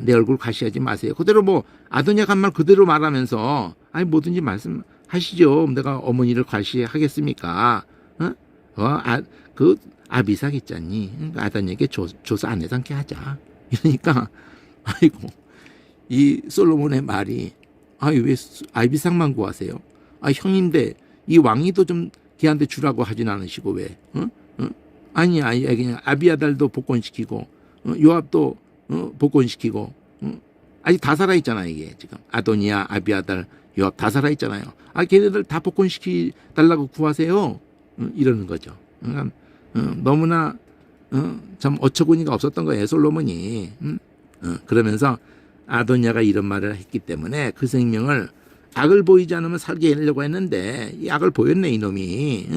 내 얼굴 과시하지 마세요. 그대로 뭐 아도니아가 한 말 그대로 말하면서 뭐든지 말씀하시죠. 내가 어머니를 과시하겠습니까? 그 아비삭 있잖니. 아도니아에게 조사 안 해서 않게 하자. 이러니까 아이고 이 솔로몬의 말이 왜 아비삭만 구하세요? 형인데 이 왕위도 좀 걔한테 주라고 하진 않으시고 왜? 아니 그냥 아비아달도 복권시키고 요압도 복권시키고 아직 다 살아있잖아. 이게 지금 아도니아, 아비아달, 요압 다 살아있잖아요. 걔네들 다 복권시키 달라고 구하세요. 이러는 거죠. 그러니까 너무나 참 어처구니가 없었던 거예요, 솔로몬이. 그러면서 아도니아가 이런 말을 했기 때문에 그 생명을 악을 보이지 않으면 살게 하려고 했는데 이 악을 보였네 이놈이.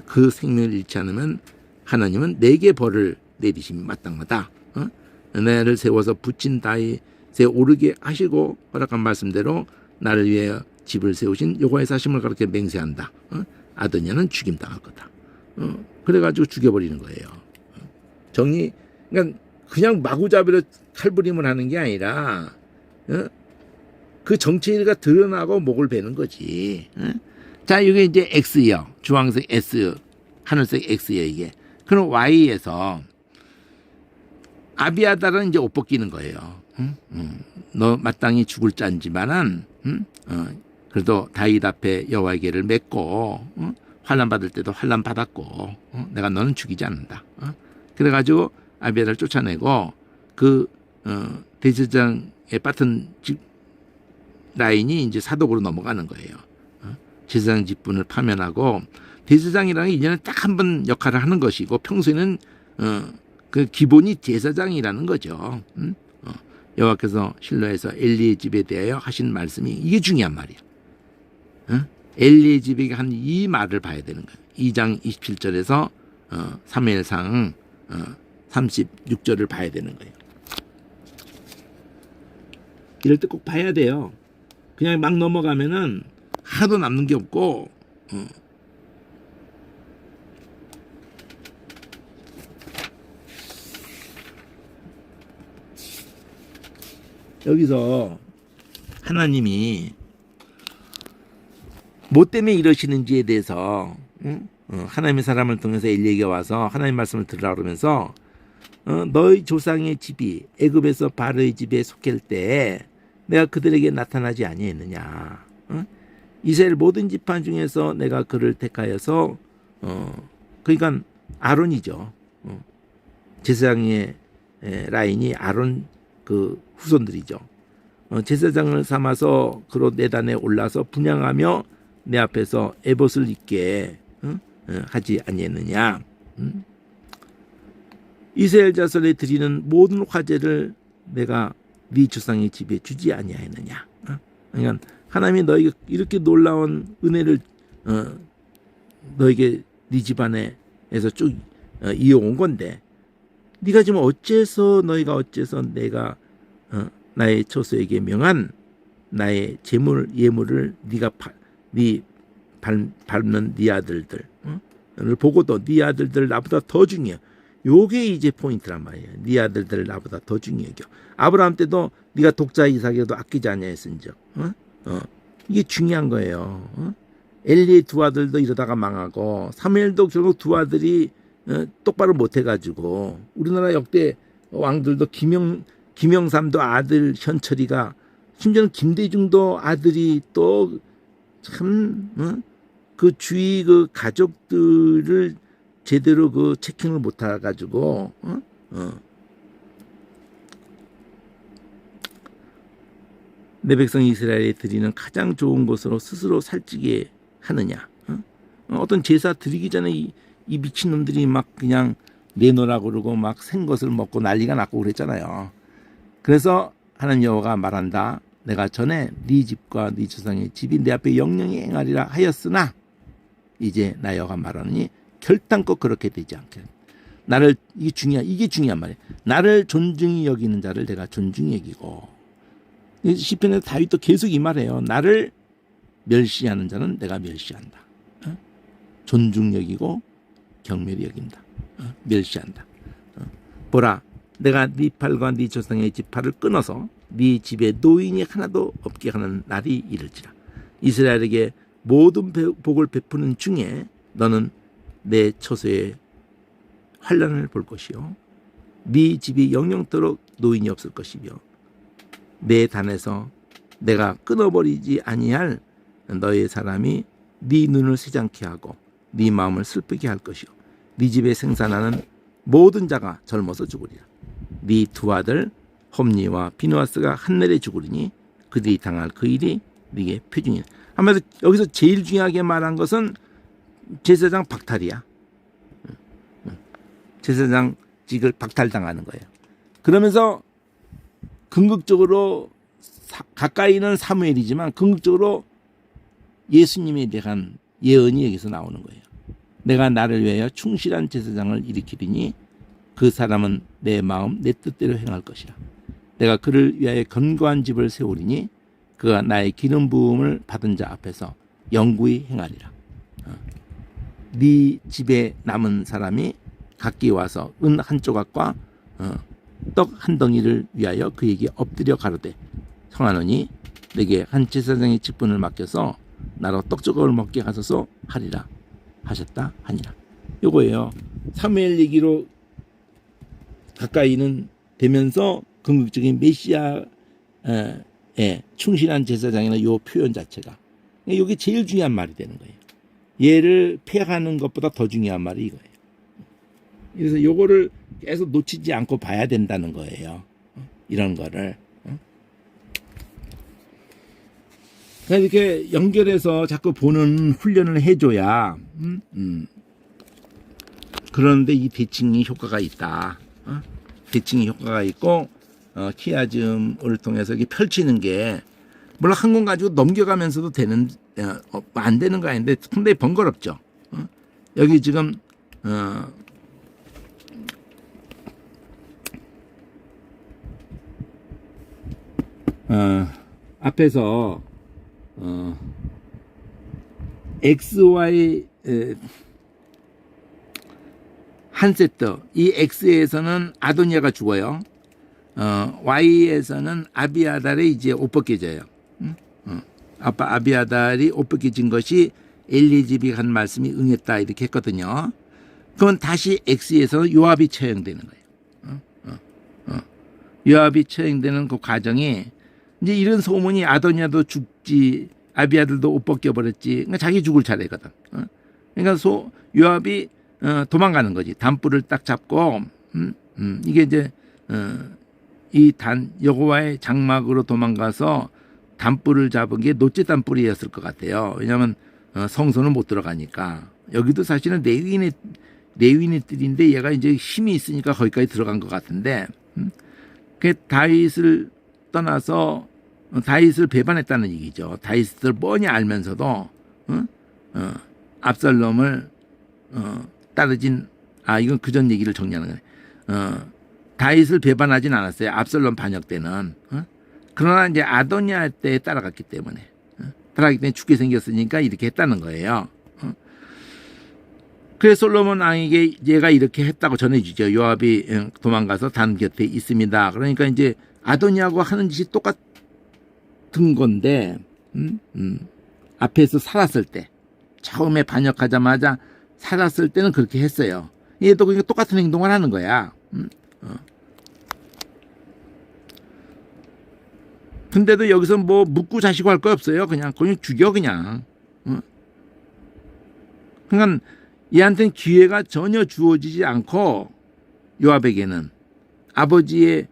그 생명을 잃지 않으면 하나님은 내게 벌을 내리심이 마땅하다. 내를 세워서 붙인 다윗에 오르게 하시고 허락한 말씀대로 나를 위해 집을 세우신 여호와의 사심을 그렇게 맹세한다. 아도니아는 죽임당할 거다. 그래가지고 죽여버리는 거예요. 그러니까 그냥 마구잡이로 칼부림을 하는 게 아니라 그 정체가 드러나고 목을 베는 거지. 자, 이게 이제 X요. 주황색 S, 하늘색 X요, 이게. 그럼 Y에서 아비아달은 이제 옷 벗기는 거예요. 너 마땅히 죽을 짠지만은, 그래도 다윗 앞에 여호와의 계를 맺고, 환난 받을 때도 환난 받았고, 내가 너는 죽이지 않는다. 그래가지고 아비아달을 쫓아내고 그 대제사장의 맡은 라인이 이제 사독으로 넘어가는 거예요. 제사장 직분을 파면하고 대제사장이라는 게 1년에 딱 한 번 역할을 하는 것이고 평소에는 그 기본이 제사장이라는 거죠. 여호와께서 실로에서 엘리의 집에 대하여 하신 말씀이 이게 중요한 말이야. 엘리의 집에게 한 이 말을 봐야 되는 거예요. 2장 27절에서 사무엘상 36절을 봐야 되는 거예요. 이럴 때 꼭 봐야 돼요. 그냥 막 넘어가면은 하나도 남는 게 없고 여기서 하나님이 뭐 때문에 이러시는지에 대해서 하나님의 사람을 통해서 엘리에게 와서 하나님 말씀을 들으라 그러면서 너희 조상의 집이 애굽에서 바로의 집에 속할 때 내가 그들에게 나타나지 아니했느냐. 이스라엘 모든 지파 중에서 내가 그를 택하여서 그러니까 아론이죠. 제사장의 라인이 아론 그 후손들이죠. 제사장을 삼아서 그로 내단에 올라서 분향하며 내 앞에서 에봇을 입게 하지 아니했느냐. 이스라엘 자손에 드리는 모든 화제를 내가 네 조상의 집에 주지 아니하였느냐. 그러니까 하나님이 너에게 이렇게 놀라운 은혜를 너에게 네 집안에서 쭉 이어온 건데 네가 지금 너희가 어째서 내가 나의 처소에게 명한 나의 재물 예물을 네가 밟는 네 아들들을 보고도 네 아들들 나보다 더 중요해. 요게 이제 포인트란 말이에요. 네 아들들 나보다 더 중요해요. 아브라함 때도 네가 독자 이삭에도 아끼지 아니하였은즉 이게 중요한 거예요. 엘리의 두 아들도 이러다가 망하고 사무엘도 결국 두 아들이 똑바로 못해가지고 우리나라 역대 왕들도 김영삼도 아들 현철이가 심지어는 김대중도 아들이 또 참 그 주위 그 가족들을 제대로 그 체킹을 못 해가지고 내 백성 이스라엘에 드리는 가장 좋은 것으로 스스로 살찌게 하느냐. 어떤 제사 드리기 전에 이 미친놈들이 막 그냥 내놓으라고 그러고 막 생 것을 먹고 난리가 났고 그랬잖아요. 그래서 하나님 여호와가 말한다. 내가 전에 네 집과 네 조상의 집이 내 앞에 영영히 행하리라 하였으나 이제 나 여호와가 말하느니 결단코 그렇게 되지 않게. 이게 중요한 말이에요. 나를 존중히 여기는 자를 내가 존중히 여기고. 시편에서 다윗도 계속 이 말해요. 나를 멸시하는 자는 내가 멸시한다. 존중 여기고 경멸히 여긴다. 멸시한다. 보라, 내가 네 팔과 네 조상의 지팔을 끊어서 네 집에 노인이 하나도 없게 하는 날이 이를지라. 이스라엘에게 모든 복을 베푸는 중에 너는 내 처소에 환난을 볼 것이요, 네 집이 영영토록 노인이 없을 것이며, 내 단에서 내가 끊어버리지 아니할 너의 사람이 네 눈을 새장케 하고 네 마음을 슬프게 할 것이요, 네 집에 생산하는 모든 자가 젊어서 죽으리라. 네 두 아들 홈니와 비누아스가 한날에 죽으리니 그들이 당할 그 일이 네게 표징이라. 아마도 여기서 제일 중요하게 말한 제사장 박탈이야. 제사장직을 박탈당하는 거예요. 그러면서 궁극적으로 가까이는 사무엘이지만 궁극적으로 예수님에 대한 예언이 여기서 나오는 거예요. 내가 나를 위하여 충실한 제사장을 일으키리니 그 사람은 내 마음 내 뜻대로 행할 것이라. 내가 그를 위하여 견고한 집을 세우리니 그가 나의 기름 부음을 받은 자 앞에서 영구히 행하리라. 네 집에 남은 사람이 각기 와서 은 한 조각과 떡 한 덩이를 위하여 그에게 엎드려 가로되 청하노니 내게 한 제사장의 직분을 맡겨서 나로 떡 조각을 먹게 하소서 하리라 하셨다 하니라. 요거예요. 사무엘 얘기로 가까이는 되면서 궁극적인 메시아에 충실한 제사장이나 요 표현 자체가 이게 제일 중요한 말이 되는 거예요. 얘를 폐하는 것보다 더 중요한 말이 이거예요. 그래서 요거를 계속 놓치지 않고 봐야 된다는 거예요. 이런 거를. 그러니까 이렇게 연결해서 자꾸 보는 훈련을 해줘야 그런데 이 대칭이 효과가 있다. 대칭이 효과가 있고 키아즘을 통해서 이렇게 펼치는 게 물론 한 권 가지고 넘겨가면서도 되는 안 되는 거 아닌데 상당히 번거롭죠. 여기 지금 앞에서 XY 한 세트, 이 X에서는 아도니아가 죽어요. Y에서는 아비아달이 이제 옷 벗겨져요. 아빠 아비아달이 옷 벗겨진 것이 엘리집이 한 말씀이 응했다 이렇게 했거든요. 그건 다시 X에서 요압이 처형되는 거예요. 요압이 처형되는 그 과정이 이제 이런 소문이 아도니아도 죽지, 아비아들도 옷 벗겨버렸지. 그러니까 자기 죽을 차례거든. 그러니까 요압이 도망가는 거지. 단불을 딱 잡고 이게 이제 이 여호와의 장막으로 도망가서 단불을 잡은 게 노째 단불이었을 것 같아요. 왜냐하면 성소는 못 들어가니까. 여기도 사실은 레위인의 뜰인데 얘가 이제 힘이 있으니까 거기까지 들어간 것 같은데 그 다윗을 떠나서 다윗을 배반했다는 얘기죠. 다윗을 뻔히 알면서도 압살롬을 따르진, 이건 그전 얘기를 정리하는 거네. 다윗을 배반하진 않았어요. 압살롬 반역 때는. 그러나 이제 아도니아 때 따라갔기 때문에 죽게 생겼으니까 이렇게 했다는 거예요. 그래서 솔로몬 왕에게 얘가 이렇게 했다고 전해주죠. 요압이 도망가서 단 곁에 있습니다. 그러니까 이제 아도니아하고 하는 짓이 똑같은 건데, 앞에서 살았을 때, 처음에 반역하자마자 살았을 때는 그렇게 했어요. 얘도 그러니까 똑같은 행동을 하는 거야. 근데도 여기서 뭐 묻고 자시고 할 거 없어요. 그냥 죽여 그냥. 그러니까 얘한테는 기회가 전혀 주어지지 않고 요압에게는 아버지의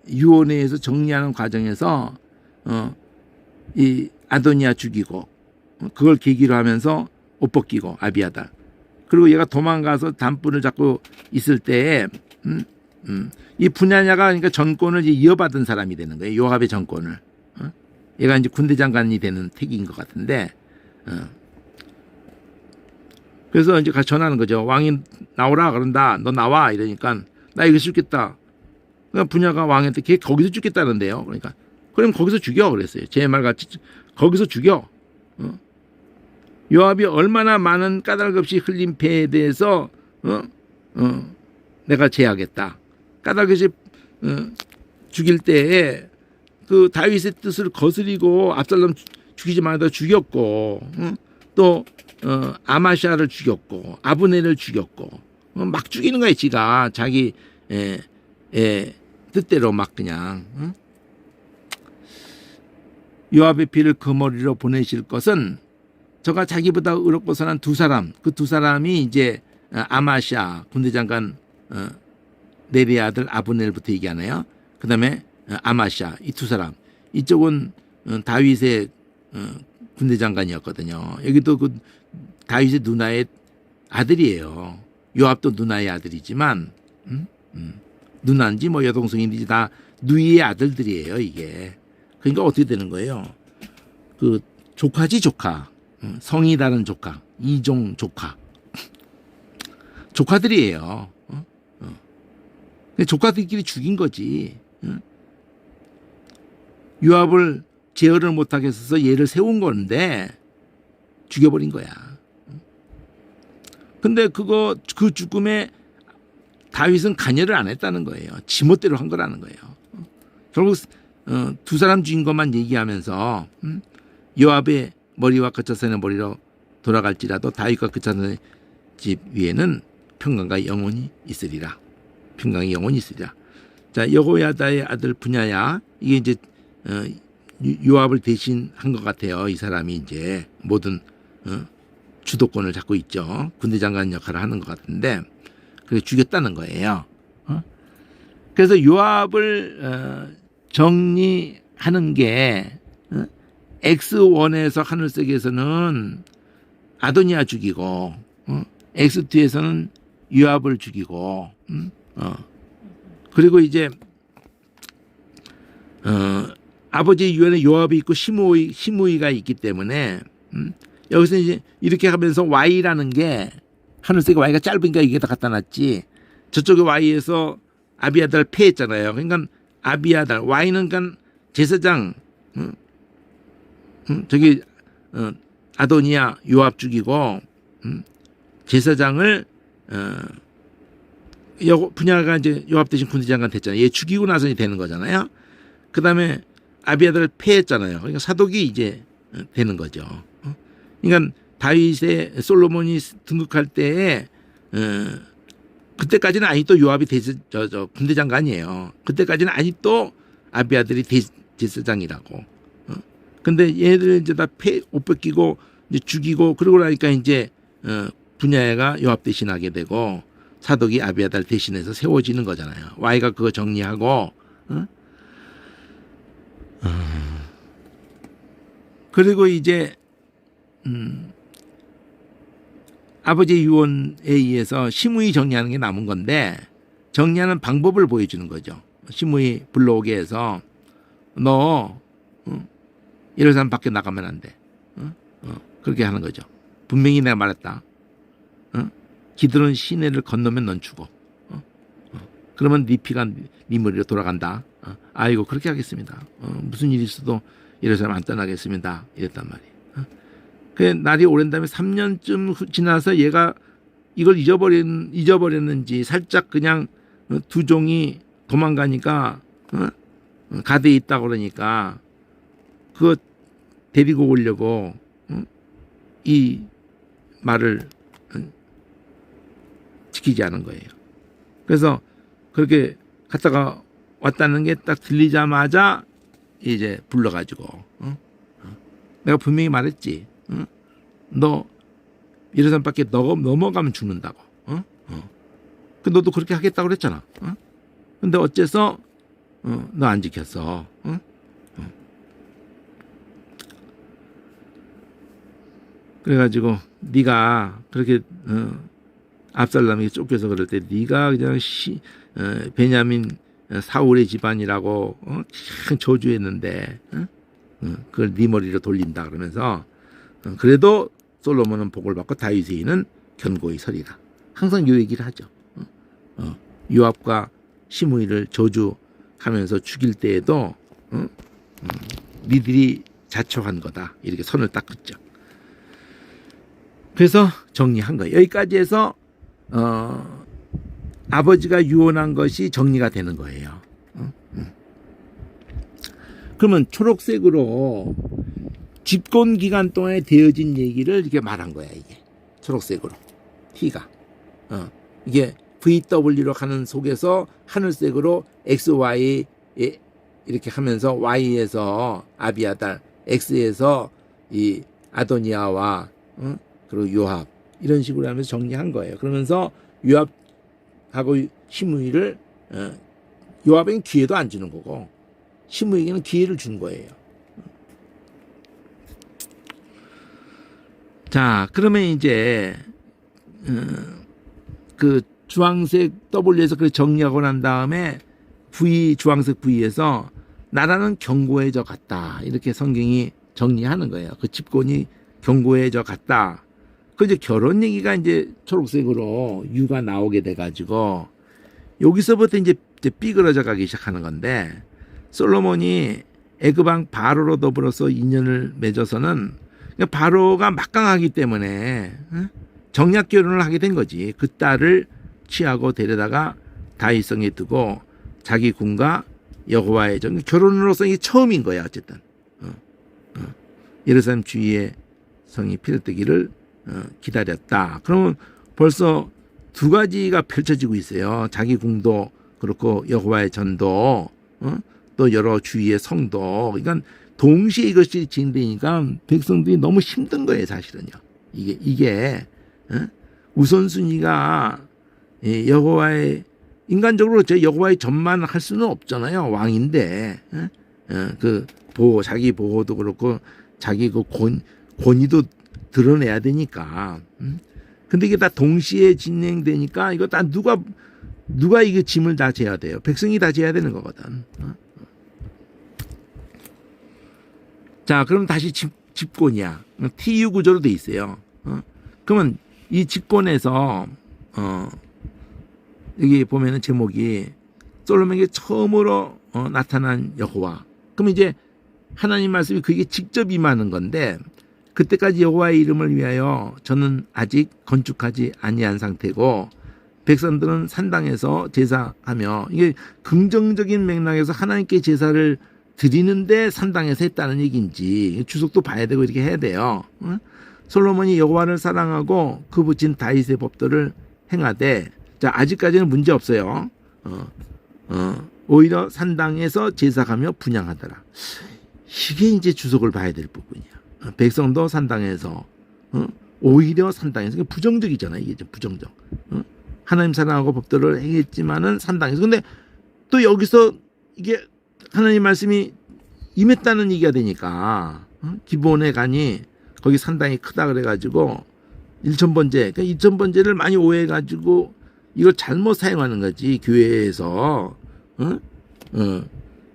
유언에 의해서 정리하는 과정에서 이 아도니아 죽이고 그걸 계기로 하면서 옷 벗기고 아비아달, 그리고 얘가 도망가서 단불을 잡고 있을 때에 이 분야냐가 그러니까 전권을 이어받은 사람이 되는 거예요. 요압의 전권을. 얘가 이제 군대 장관이 되는 택인 것 같은데, 그래서 이제 가서 전하는 거죠. 왕이 나오라 그런다. 너 나와 이러니까 나 이거 죽겠다. 그러니까 분야가 왕한테 걔 거기서 죽겠다는데요. 그러니까 그럼 거기서 죽여 그랬어요. 제 말 같이 거기서 죽여. 요압이 얼마나 많은 까닭 없이 흘린 배에 대해서 내가 제하겠다. 까닭 없이 죽일 때에 그 다윗의 뜻을 거스리고 압살롬 죽이지 말다 죽였고, 또 아마샤를 죽였고, 아브넬을 죽였고, 막 죽이는 거야. 지가 자기 뜻대로 막 그냥. 요압의 피를 그 머리로 보내실 것은 저가 자기보다 의롭고 선한 두 사람, 그 두 사람이 이제 아마샤 군대장관 네리의 아들 아브넬부터 얘기하네요. 그 다음에 아마샤, 이 두 사람. 이쪽은 다윗의 군대장관이었거든요. 여기도 그 다윗의 누나의 아들이에요. 요압도 누나의 아들이지만 누나인지 뭐 여동생인지 다 누이의 아들들이에요. 이게. 그러니까 어떻게 되는 거예요? 그 조카지 조카. 성이 다른 조카. 이종 조카. 조카들이에요. 조카들끼리 죽인 거지. 요압을 제어를 못하게 해서 얘를 세운 건데 죽여버린 거야. 근데 그 죽음에 다윗은 관여를 안 했다는 거예요. 지멋대로 한 거라는 거예요. 결국 두 사람 죽인 것만 얘기하면서 요압의 머리와 그차선의 머리로 돌아갈지라도 다윗과 그차선의 집 위에는 평강과 영원히 있으리라. 평강이 영원히 있으리라. 자, 여호야다의 아들 분야야. 이게 이제 요압을 대신한 것 같아요. 이 사람이 이제 모든 주도권을 잡고 있죠. 군대장관 역할을 하는 것 같은데 그래서 죽였다는 거예요. 그래서 요압을 정리하는 게 X1에서 하늘색에서는 아도니아 죽이고 X2에서는 요압을 죽이고 그리고 이제 아버지 유엔에 요압이 있고 시므이가 있기 때문에 여기서 이제 이렇게 하면서 Y라는 게 하늘색 Y가 짧으니까 이게 다 갖다 놨지. 저쪽에 Y에서 아비아달을 패했잖아요. 그러니까 아비아달 Y는 그러니까 제사장 저기 아도니아 요압 죽이고 제사장을 분야가 이제 요압 대신 군대장관 됐잖아요. 얘 죽이고 나서 되는 거잖아요. 그 다음에 아비아달을 패했잖아요. 그러니까 사독이 이제 되는 거죠. 그러니까 다윗의 솔로몬이 등극할 때에 그때까지는 아직도 요압이 군대장관이에요. 그때까지는 아직도 아비아들이 제사장이라고. 근데 얘들 이제 다 옷 뺏기고 이제 죽이고 그러고 나니까 이제 분야가 요압 대신하게 되고 사독이 아비아달 대신해서 세워지는 거잖아요. Y가 그거 정리하고 그리고 이제 아버지의 유언에 의해서 시므이 정리하는 게 남은 건데 정리하는 방법을 보여주는 거죠. 시므이 불러오게 해서 너 이런 사람 밖에 나가면 안 돼. 그렇게 하는 거죠. 분명히 내가 말했다. 기드론 시내를 건너면 넌 죽어. 그러면 네 피가 네 머리로 돌아간다. 아이고 그렇게 하겠습니다. 무슨 일이 있어도 이런 사람 안 떠나겠습니다. 이랬단 말이에요. 그 날이 오랜 다음에 3년쯤 지나서 얘가 이걸 잊어버렸는지 살짝 그냥 두 종이 도망가니까 가대에 있다고 그러니까 그거 데리고 오려고 이 말을 지키지 않은 거예요. 그래서 그렇게 갔다가 왔다는 게 딱 들리자마자 이제 불러가지고 내가 분명히 말했지. 너 이런 사람밖에 넘어가면 죽는다고. 그 너도 그렇게 하겠다고 그랬잖아. 근데 어째서 너 안 지켰어. 그래가지고 네가 그렇게 압살롬이 쫓겨서 그럴 때 네가 그냥 베냐민 사울의 집안이라고 참 저주했는데 그걸 네 머리로 돌린다 그러면서 그래도 솔로몬은 복을 받고 다윗에게는 견고히 서리라. 항상 이 얘기를 하죠. 요압과 시므이를 저주하면서 죽일 때에도 니들이 자초한 거다. 이렇게 선을 딱 긋죠. 그래서 정리한 거예요. 여기까지 해서 아버지가 유언한 것이 정리가 되는 거예요. 그러면 초록색으로 집권 기간 동안에 되어진 얘기를 이렇게 말한 거야. 이게 초록색으로 T가 이게 VW로 가는 속에서 하늘색으로 XY 이렇게 하면서 Y에서 아비아달, X에서 이 아도니아와 그리고 요압 이런 식으로 하면서 정리한 거예요. 그러면서 요압하고 시므이를 요압에는 기회도 안 주는 거고 시므이에게는 기회를 준 거예요. 자, 그러면 이제 그 주황색 W에서 그 정리하고 난 다음에 V 주황색 V에서 나라는 견고해져 갔다 이렇게 성경이 정리하는 거예요. 그 집권이 견고해져 갔다. 그 이제 결혼 얘기가 이제 초록색으로 U가 나오게 돼가지고 여기서부터 이제 삐그러져 가기 시작하는 건데 솔로몬이 애굽왕 바로로 더불어서 인연을 맺어서는 바로가 막강하기 때문에 정략 결혼을 하게 된 거지. 그 딸을 취하고 데려다가 다윗성에 두고 자기 군과 여호와의 결혼으로서 이게 처음인 거야. 어쨌든 예루살렘 주위의 성이 피력되기를 기다렸다. 그러면 벌써 두 가지가 펼쳐지고 있어요. 자기 궁도 그렇고 여호와의 전도 또 여러 주위의 성도. 그러니까 동시에 이것이 진행되니까 백성들이 너무 힘든 거예요. 사실은요. 이게 우선순위가 여호와의 인간적으로 저 여호와의 전만 할 수는 없잖아요. 왕인데 그 보호 자기 보호도 그렇고 자기 그 권위도 드러내야 되니까. 근데 이게 다 동시에 진행되니까 이거 다 누가 이게 짐을 다 져야 돼요. 백성이 다 져야 되는 거거든. 자, 그럼 다시 집권이야. TU 구조로 돼 있어요. 그러면 이 집권에서 여기 보면은 제목이 솔로몬에게 처음으로 나타난 여호와. 그럼 이제 하나님 말씀이 그게 직접 임하는 건데 그때까지 여호와의 이름을 위하여 저는 아직 건축하지 아니한 상태고 백성들은 산당에서 제사하며 이게 긍정적인 맥락에서 하나님께 제사를 드리는데 산당에서 했다는 얘기인지 주석도 봐야 되고 이렇게 해야 돼요. 솔로몬이 여호와를 사랑하고 그 붙인 다윗의 법도를 행하되 자 아직까지는 문제 없어요. 오히려 산당에서 제사하며 분향하더라. 이게 이제 주석을 봐야 될 부분이야. 백성도 산당에서 오히려 산당에서 부정적이잖아. 이게 좀 부정적. 하나님 사랑하고 법도를 행했지만은 산당에서 근데 또 여기서 이게 하나님 말씀이 임했다는 얘기가 되니까 기본에 가니 거기 산당이 크다 그래가지고 일천번제 그러니까 일천번제를 많이 오해해가지고 이걸 잘못 사용하는 거지. 교회에서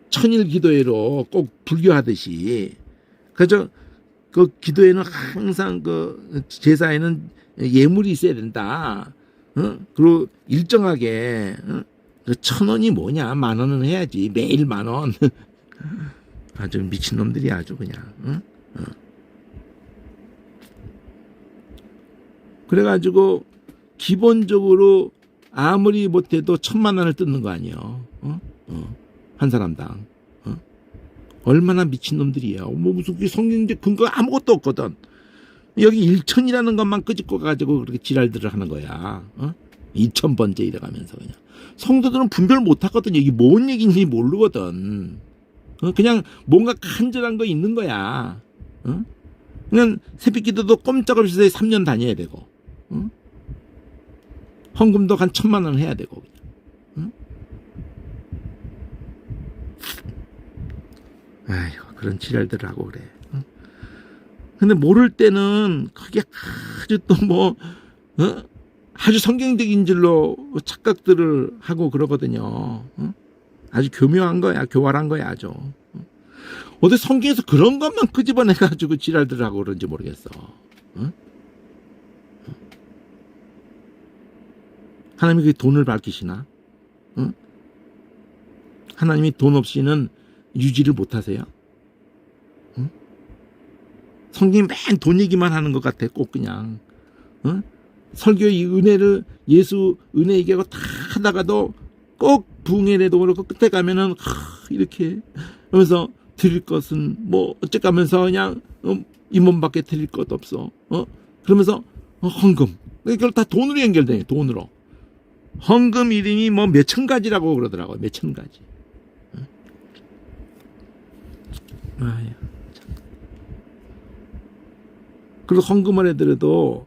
천일 기도회로 꼭 불교하듯이. 그래서 그 기도회는 항상 그 제사에는 예물이 있어야 된다. 그리고 일정하게 1,000원이 뭐냐 10,000원은 해야지 매일 10,000원. 아주 미친놈들이 아주 그냥. 그래가지고 기본적으로 아무리 못해도 1,000,000원을 뜯는 거 아니에요. 한 사람당. 얼마나 미친놈들이야. 뭐 무슨 성경적 근거 아무것도 없거든. 여기 1,000이라는 것만 끄집고 가지고 그렇게 지랄들을 하는 거야. 2,000번째 이래가면서 그냥. 성도들은 분별 못 하거든. 이게 뭔 얘기인지 모르거든. 그냥 뭔가 간절한 거 있는 거야. 그냥 새벽기도도 꼼짝없이 3년 다녀야 되고. 헌금도 한 1,000,000원 해야 되고. 아이고 그런 지랄들을 하고 그래. 근데 모를 때는 그게 아주 또 뭐 아주 성경적인 줄로 착각들을 하고 그러거든요. 아주 교묘한 거야. 교활한 거야 아주. 어디 성경에서 그런 것만 끄집어내가지고 지랄들을 하고 그런지 모르겠어. 하나님이 그 돈을 밝히시나? 하나님이 돈 없이는 유지를 못하세요? 성경이 맨 돈 얘기만 하는 것 같아. 꼭 그냥 어? 설교의 이 은혜를 예수 은혜 얘기하고 다 하다가도 꼭 부흥회에도 그렇고 끝에 가면은 이렇게 하면서 드릴 것은 뭐 어째가면서 그냥 이 몸밖에 드릴 것 없어. 그러면서 헌금. 이걸 다 돈으로 연결돼. 돈으로. 헌금 이름이 뭐 몇천 가지라고 그러더라고요. 몇천 가지. 아유. 그리고 헌금을 해더라도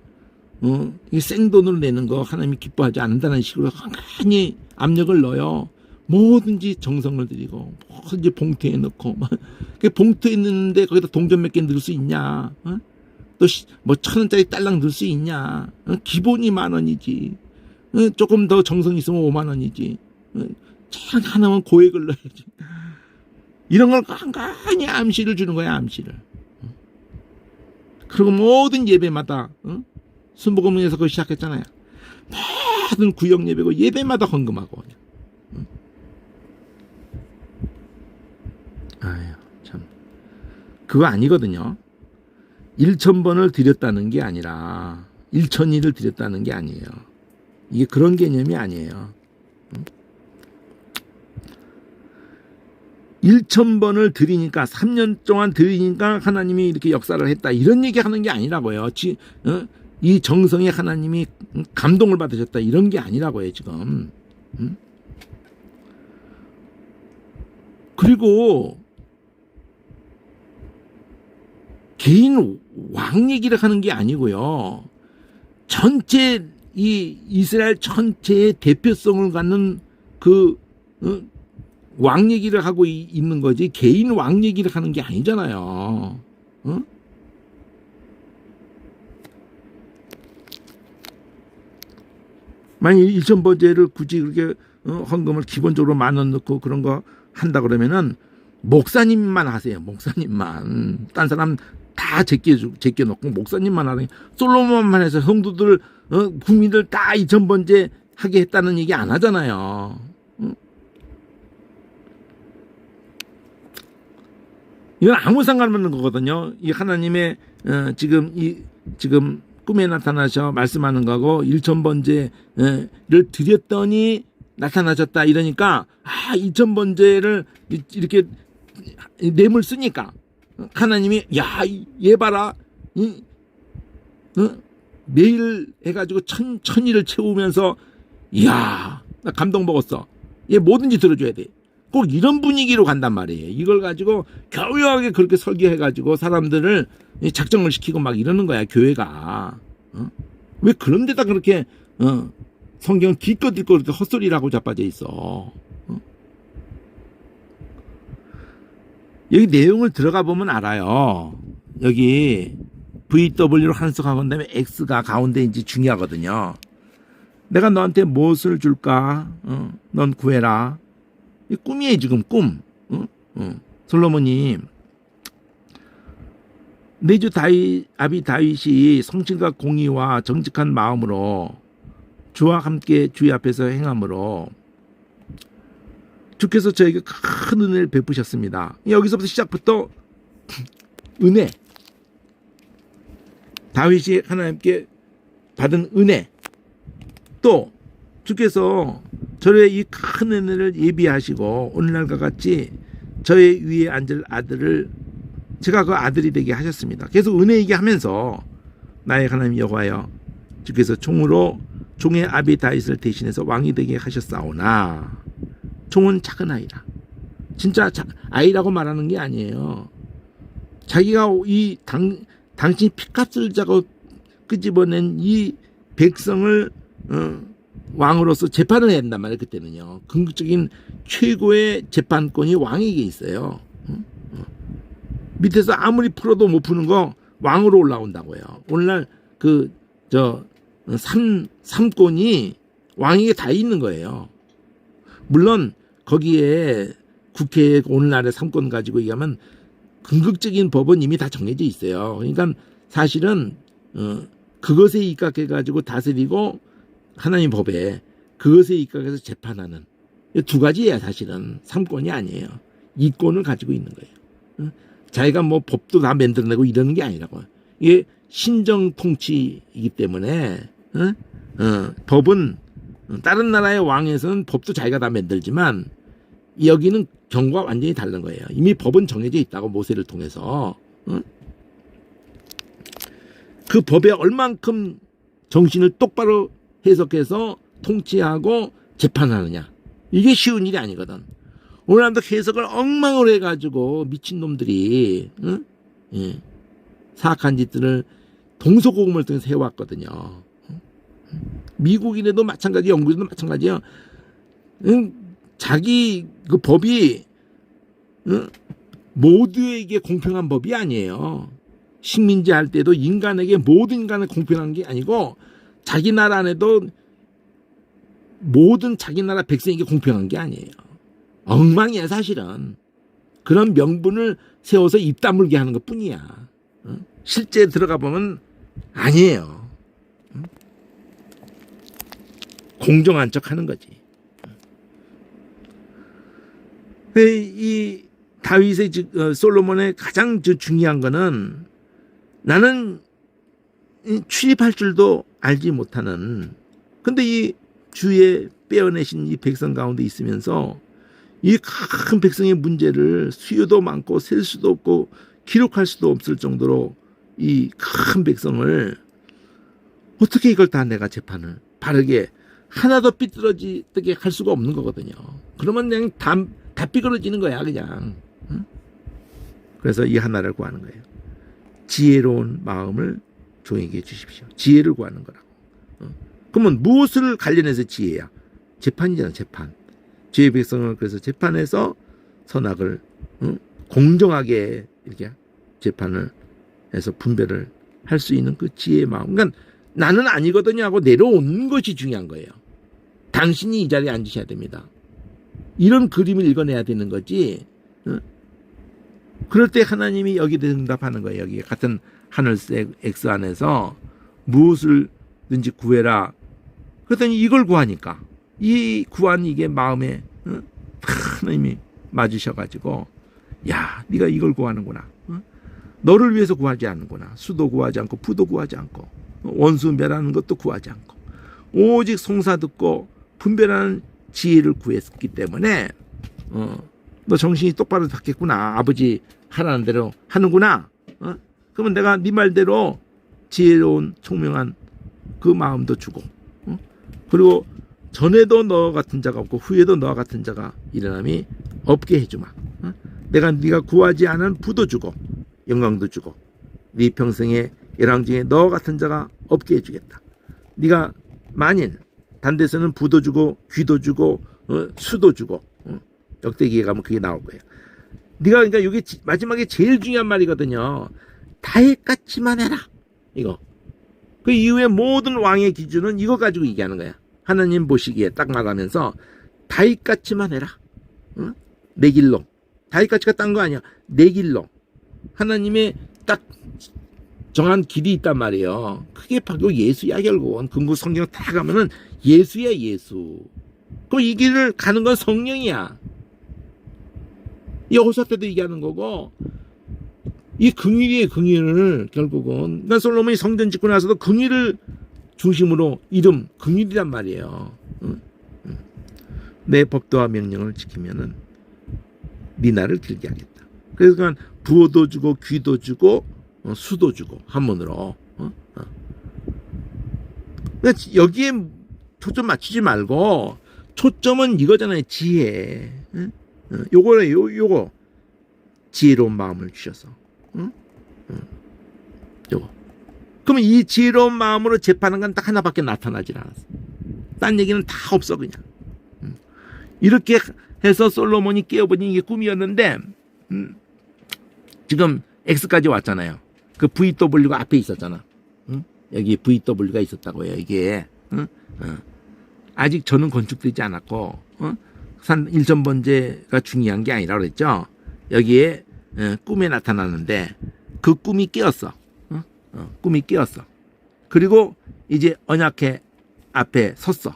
이 생돈으로 내는 거 하나님이 기뻐하지 않는다는 식으로 한간히 압력을 넣어요. 뭐든지 정성을 들이고 뭐든지 봉투에 넣고 그 봉투에 넣는데 거기다 동전 몇 개 넣을 수 있냐? 또 뭐 1,000원짜리 딸랑 넣을 수 있냐? 기본이 10,000원이지. 조금 더 정성 있으면 50,000원이지. 참 하나만 고액을 넣어야지. 이런 걸 간간히 암시를 주는 거야, 암시를. 그리고 모든 예배마다 순복음에서 그거 시작했잖아요. 모든 구역 예배고 예배마다 헌금하고. 아유, 참. 그거 아니거든요. 1,000번을 드렸다는 게 아니라 1,000일을 드렸다는 게 아니에요. 이게 그런 개념이 아니에요. 1,000번을 드리니까 3년 동안 드리니까 하나님이 이렇게 역사를 했다. 이런 얘기 하는 게 아니라고요. 이 정성에 하나님이 감동을 받으셨다. 이런 게 아니라고요, 지금. 그리고 개인 왕 얘기를 하는 게 아니고요. 전체 이 이스라엘 전체의 대표성을 갖는 그 왕 얘기를 하고 있는 거지 개인 왕 얘기를 하는 게 아니잖아요. 만약 1,000번제를 굳이 그렇게 헌금을 기본적으로 10,000원 넣고 그런 거 한다 그러면은 목사님만 하세요. 목사님만. 딴 사람 다 제껴놓고 목사님만 하는 솔로몬만 해서 성도들 국민들 다 2,000번제 하게 했다는 얘기 안 하잖아요. 이건 아무 상관없는 거거든요. 이 하나님의 지금 꿈에 나타나셔 말씀하는 거고 1,000번제를 드렸더니 나타나셨다 이러니까 2,000번제를 이렇게 뇌물 쓰니까 하나님이 야 얘 봐라 매일 해가지고 천일을 채우면서 이야 나 감동 먹었어. 얘 뭐든지 들어줘야 돼. 꼭 이런 분위기로 간단 말이에요. 이걸 가지고 교묘하게 그렇게 설계해가지고 사람들을 작정을 시키고 막 이러는 거야 교회가. 왜 그런 데다 그렇게 성경 기껏 읽고 그렇게 헛소리라고 자빠져 있어. 여기 내용을 들어가 보면 알아요. 여기 VW로 한석하고 그다음에 X가 가운데 이제 중요하거든요. 내가 너한테 무엇을 줄까? 넌 구해라. 이 꿈이에요 지금 꿈. 솔로몬이 내 주 아비 다윗이 성실과 공의와 정직한 마음으로 주와 함께 주의 앞에서 행함으로 주께서 저에게 큰 은혜를 베푸셨습니다. 여기서부터 시작부터 은혜. 다윗이 하나님께 받은 은혜. 또 주께서 저의 이 큰 은혜를 예비하시고 오늘날과 같이 저의 위에 앉을 아들을 제가 그 아들이 되게 하셨습니다. 계속 은혜 얘기하면서 나의 하나님 여호와여 주께서 종의 아비 다윗을 대신해서 왕이 되게 하셨사오나 종은 작은 아이라. 진짜 아이라고 말하는 게 아니에요. 자기가 당신이 피값을 자고 끄집어낸 이 백성을 왕으로서 재판을 해야 된단 말이에요. 그때는요. 궁극적인 최고의 재판권이 왕에게 있어요. 밑에서 아무리 풀어도 못 푸는 거 왕으로 올라온다고요. 오늘날 삼권이 왕에게 다 있는 거예요. 물론 거기에 국회에 오늘날의 삼권 가지고 얘기하면 궁극적인 법은 이미 다 정해져 있어요. 그러니까 사실은 그것에 입각해 가지고 다스리고 하나님 법에 그것에 입각해서 재판하는 두 가지예요. 사실은 삼권이 아니에요. 이권을 가지고 있는 거예요. 자기가 뭐 법도 다 만들어내고 이러는 게 아니라고. 이게 신정 통치이기 때문에 법은 다른 나라의 왕에서는 법도 자기가 다 만들지만 여기는 경우가 완전히 다른 거예요. 이미 법은 정해져 있다고 모세를 통해서 그 법에 얼만큼 정신을 똑바로 해석해서 통치하고 재판하느냐. 이게 쉬운 일이 아니거든. 오늘 남도 해석을 엉망으로 해가지고 미친놈들이 사악한 짓들을 동서고금을 통해서 해왔거든요. 미국인에도 마찬가지, 영국인에도 마찬가지야. 자기 그 법이 모두에게 공평한 법이 아니에요. 식민지 할 때도 인간에게 모든 인간을 공평한 게 아니고 자기 나라 안에도 모든 자기 나라 백성에게 공평한 게 아니에요. 엉망이야 사실은. 그런 명분을 세워서 입 다물게 하는 것 뿐이야. 실제 들어가 보면 아니에요. 공정한 척 하는 거지. 이 다윗의 솔로몬의 가장 중요한 거는 나는 출입할 줄도 알지 못하는, 근데 이 주에 빼어내신 이 백성 가운데 있으면서 이 큰 백성의 문제를 수요도 많고 셀 수도 없고 기록할 수도 없을 정도로 이 큰 백성을 어떻게 이걸 다 내가 재판을 바르게 하나도 삐뚤어지게 할 수가 없는 거거든요. 그러면 그냥 다 삐그러지는 거야 그냥. 그래서 이 하나를 구하는 거예요. 지혜로운 마음을 종에게 주십시오. 지혜를 구하는 거라고. 그러면 무엇을 관련해서 지혜야? 재판이잖아, 재판. 주의 백성을 그래서 재판에서 선악을 공정하게 이렇게 재판을 해서 분별을 할 수 있는 그 지혜의 마음. 그러니까 나는 아니거든요 하고 내려오는 것이 중요한 거예요. 당신이 이 자리에 앉으셔야 됩니다. 이런 그림을 읽어내야 되는 거지. 그럴 때 하나님이 여기에 응답하는 거예요. 여기 같은 하늘색 X 안에서 무엇을든지 구해라. 그랬더니 이걸 구하니까 이 구한 이게 마음에 하나님이 맞으셔가지고 야 네가 이걸 구하는구나. 너를 위해서 구하지 않는구나. 수도 구하지 않고 부도 구하지 않고 원수 멸하는 것도 구하지 않고 오직 송사 듣고 분별하는 지혜를 구했기 때문에 너 정신이 똑바로 잡겠구나. 아버지 하라는 대로 하는구나. 그러면 내가 네 말대로 지혜로운 총명한 그 마음도 주고 그리고 전에도 너 같은 자가 없고 후에도 너와 같은 자가 일어남이 없게 해주마. 내가 네가 구하지 않은 부도 주고 영광도 주고 네 평생의 열왕 중에 너 같은 자가 없게 해주겠다. 네가 만일 단데서는 부도 주고 귀도 주고 수도 주고 역대기에 가면 그게 나올 거예요. 네가 그러니까 이게 마지막에 제일 중요한 말이거든요. 다윗같이만 해라. 이거. 그 이후에 모든 왕의 기준은 이거 가지고 얘기하는 거야. 하나님 보시기에 딱 말하면서 다윗같이만 해라. 내 길로. 다윗같이가 딴 거 아니야. 내 길로. 하나님의 딱 정한 길이 있단 말이에요. 크게 파고 예수야 결국은. 근구 성경 다 가면은 예수야 예수. 그럼 이 길을 가는 건 성령이야. 여호사 때도 얘기하는 거고 이 긍휼이에요. 긍휼을 결국은. 그러니까 솔로몬이 성전 짓고 나서도 긍휼을 중심으로 이름 긍휼이란 말이에요. 내 법도와 명령을 지키면은 네 날을 길게 하겠다. 그래서 그냥 부어도 주고 귀도 주고 수도 주고 한문으로. 그러니까 여기에 초점 맞추지 말고 초점은 이거잖아요. 지혜. 요거 지혜로운 마음을 주셔서. 요거. 그러면 이 지혜로운 마음으로 재판하는 건 딱 하나밖에 나타나질 않았어. 딴 얘기는 다 없어 그냥. 이렇게 해서 솔로몬이 깨어버린 이게 꿈이었는데 지금 X까지 왔잖아요. 그 VW가 앞에 있었잖아. 여기 VW가 있었다고요. 이게 아직 저는 건축되지 않았고 산 일전번제가 중요한 게 아니라 그랬죠. 여기에 꿈에 나타나는데 그 꿈이 깨었어. 꿈이 깨었어. 그리고 이제 언약궤 앞에 섰어.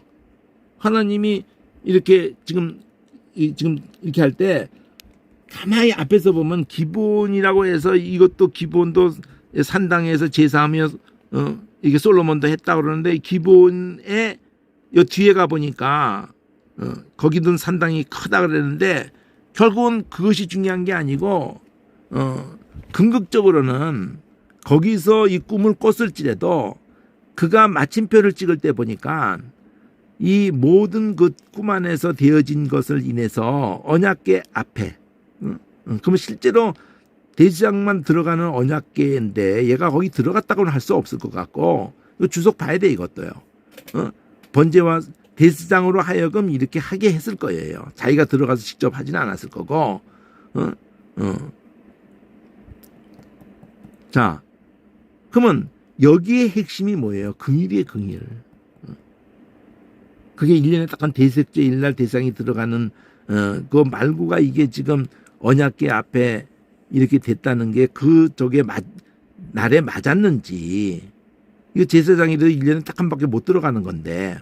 하나님이 이렇게 지금 이렇게 할 때 가만히 앞에서 보면 기본이라고 해서 이것도 기본도 산당에서 제사하며 이게 솔로몬도 했다 그러는데 기본에 요 뒤에 가 보니까 거기 둔 산당이 크다 그랬는데 결국은 그것이 중요한 게 아니고 궁극적으로는 거기서 이 꿈을 꿨을지라도 그가 마침표를 찍을 때 보니까 이 모든 그 꿈 안에서 되어진 것을 인해서 언약궤 앞에 그러면 실제로 대지장만 들어가는 언약궤인데 얘가 거기 들어갔다고는 할 수 없을 것 같고 이거 주석 봐야 돼 이것도요. 번제와 대지장으로 하여금 이렇게 하게 했을 거예요. 자기가 들어가서 직접 하지는 않았을 거고. 자, 그러면 여기에 핵심이 뭐예요? 긍일이에요, 긍일. 그게 1년에 딱 한 대색제 일날 대상이 들어가는 그 말고가 이게 지금 언약궤 앞에 이렇게 됐다는 게 그쪽에 날에 맞았는지 이거 제사장이도 1년에 딱 한 바퀴 못 들어가는 건데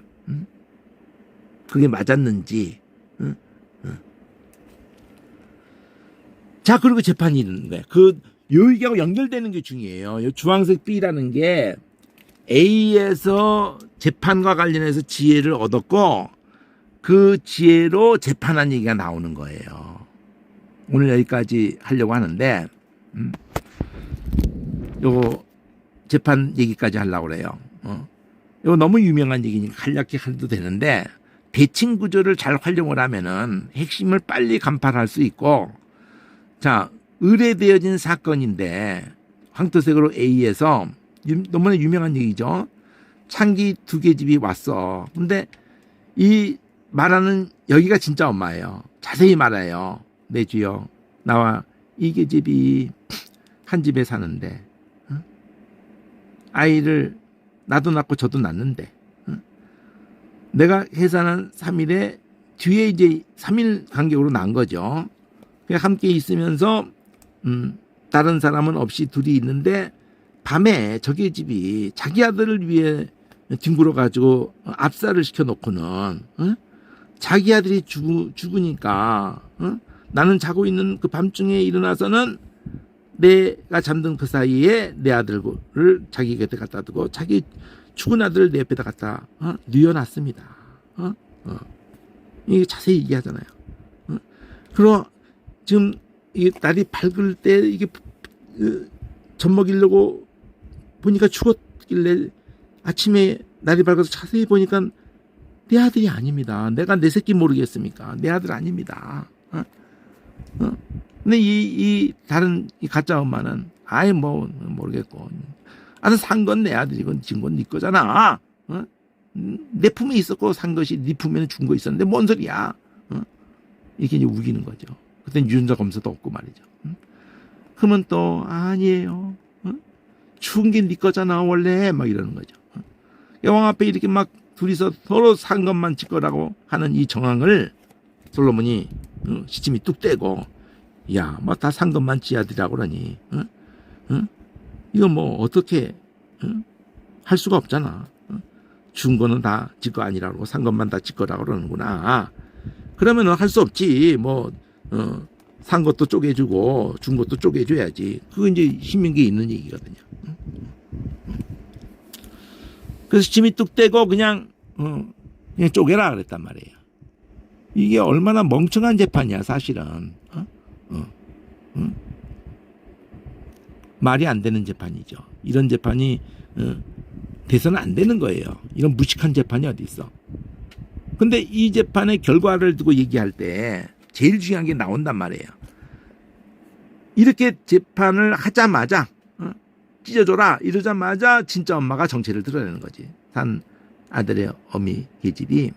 그게 맞았는지 자 그리고 재판이 있는 거예요. 그 여기하고 연결되는 게 중요해요. 이 주황색 B라는 게 A에서 재판과 관련해서 지혜를 얻었고 그 지혜로 재판한 얘기가 나오는 거예요. 오늘 여기까지 하려고 하는데 요거 재판 얘기까지 하려고 그래요. 이거 너무 유명한 얘기니까 간략히 해도 되는데 대칭 구조를 잘 활용을 하면은 핵심을 빨리 간파할 수 있고 자 의뢰되어진 사건인데 황토색으로 A에서 너무나 유명한 얘기죠. 창기 2개 집이 왔어. 근데 이 말하는 여기가 진짜 엄마예요. 자세히 말해요. 내 주여 나와 이 계집이 한 집에 사는데 아이를 나도 낳고 저도 낳는데 내가 해산한 3일에 뒤에 이제 3일 간격으로 난 거죠. 그냥 함께 있으면서 다른 사람은 없이 둘이 있는데 밤에 저기 집이 자기 아들을 위해 뒹굴어 가지고 압살을 시켜놓고는 자기 아들이 죽으니까 나는 자고 있는 그 밤중에 일어나서는 내가 잠든 그 사이에 내 아들을 자기 곁에 갖다 두고 자기 죽은 아들을 내 옆에다 갖다 뉘어놨습니다. 이게 자세히 얘기하잖아요. 그리고 지금 이 날이 밝을 때 이게 젖 먹이려고 보니까 죽었길래 아침에 날이 밝아서 자세히 보니까 내 아들이 아닙니다. 내가 내 새끼 모르겠습니까? 내 아들 아닙니다. 근데 이 다른 이 가짜 엄마는 아예 뭐 모르겠고 아들 산 건 내 아들이고 진 건 네 거잖아. 내 품에 있었고 산 것이 네 품에는 준 거 있었는데 뭔 소리야? 이렇게 이제 우기는 거죠. 그땐 유전자 검사도 없고 말이죠. 그러면 또 아니에요. 죽은 게 네 거잖아 원래 막 이러는 거죠. 여왕 앞에 이렇게 막 둘이서 서로 산 것만 짓거라고 하는 이 정황을 솔로몬이 시침이 뚝 떼고 야 뭐 다 산 것만 지 아들이라고 그러니 이거 뭐 어떻게 할 수가 없잖아. 준 거는 다 지 거 아니라고 산 것만 다 지 거라고 그러는구나. 그러면은 할 수 없지. 뭐 산 것도 쪼개주고 준 것도 쪼개줘야지. 그거 이제 신명기에 있는 얘기거든요. 그래서 침이 뚝 떼고 그냥 쪼개라 그랬단 말이에요. 이게 얼마나 멍청한 재판이야 사실은. 말이 안 되는 재판이죠. 이런 재판이 돼서는 안 되는 거예요. 이런 무식한 재판이 어디 있어. 근데 이 재판의 결과를 두고 얘기할 때 제일 중요한 게 나온단 말이에요. 이렇게 재판을 하자마자 찢어줘라 이러자마자 진짜 엄마가 정체를 드러내는 거지. 산 아들의 어미 계집이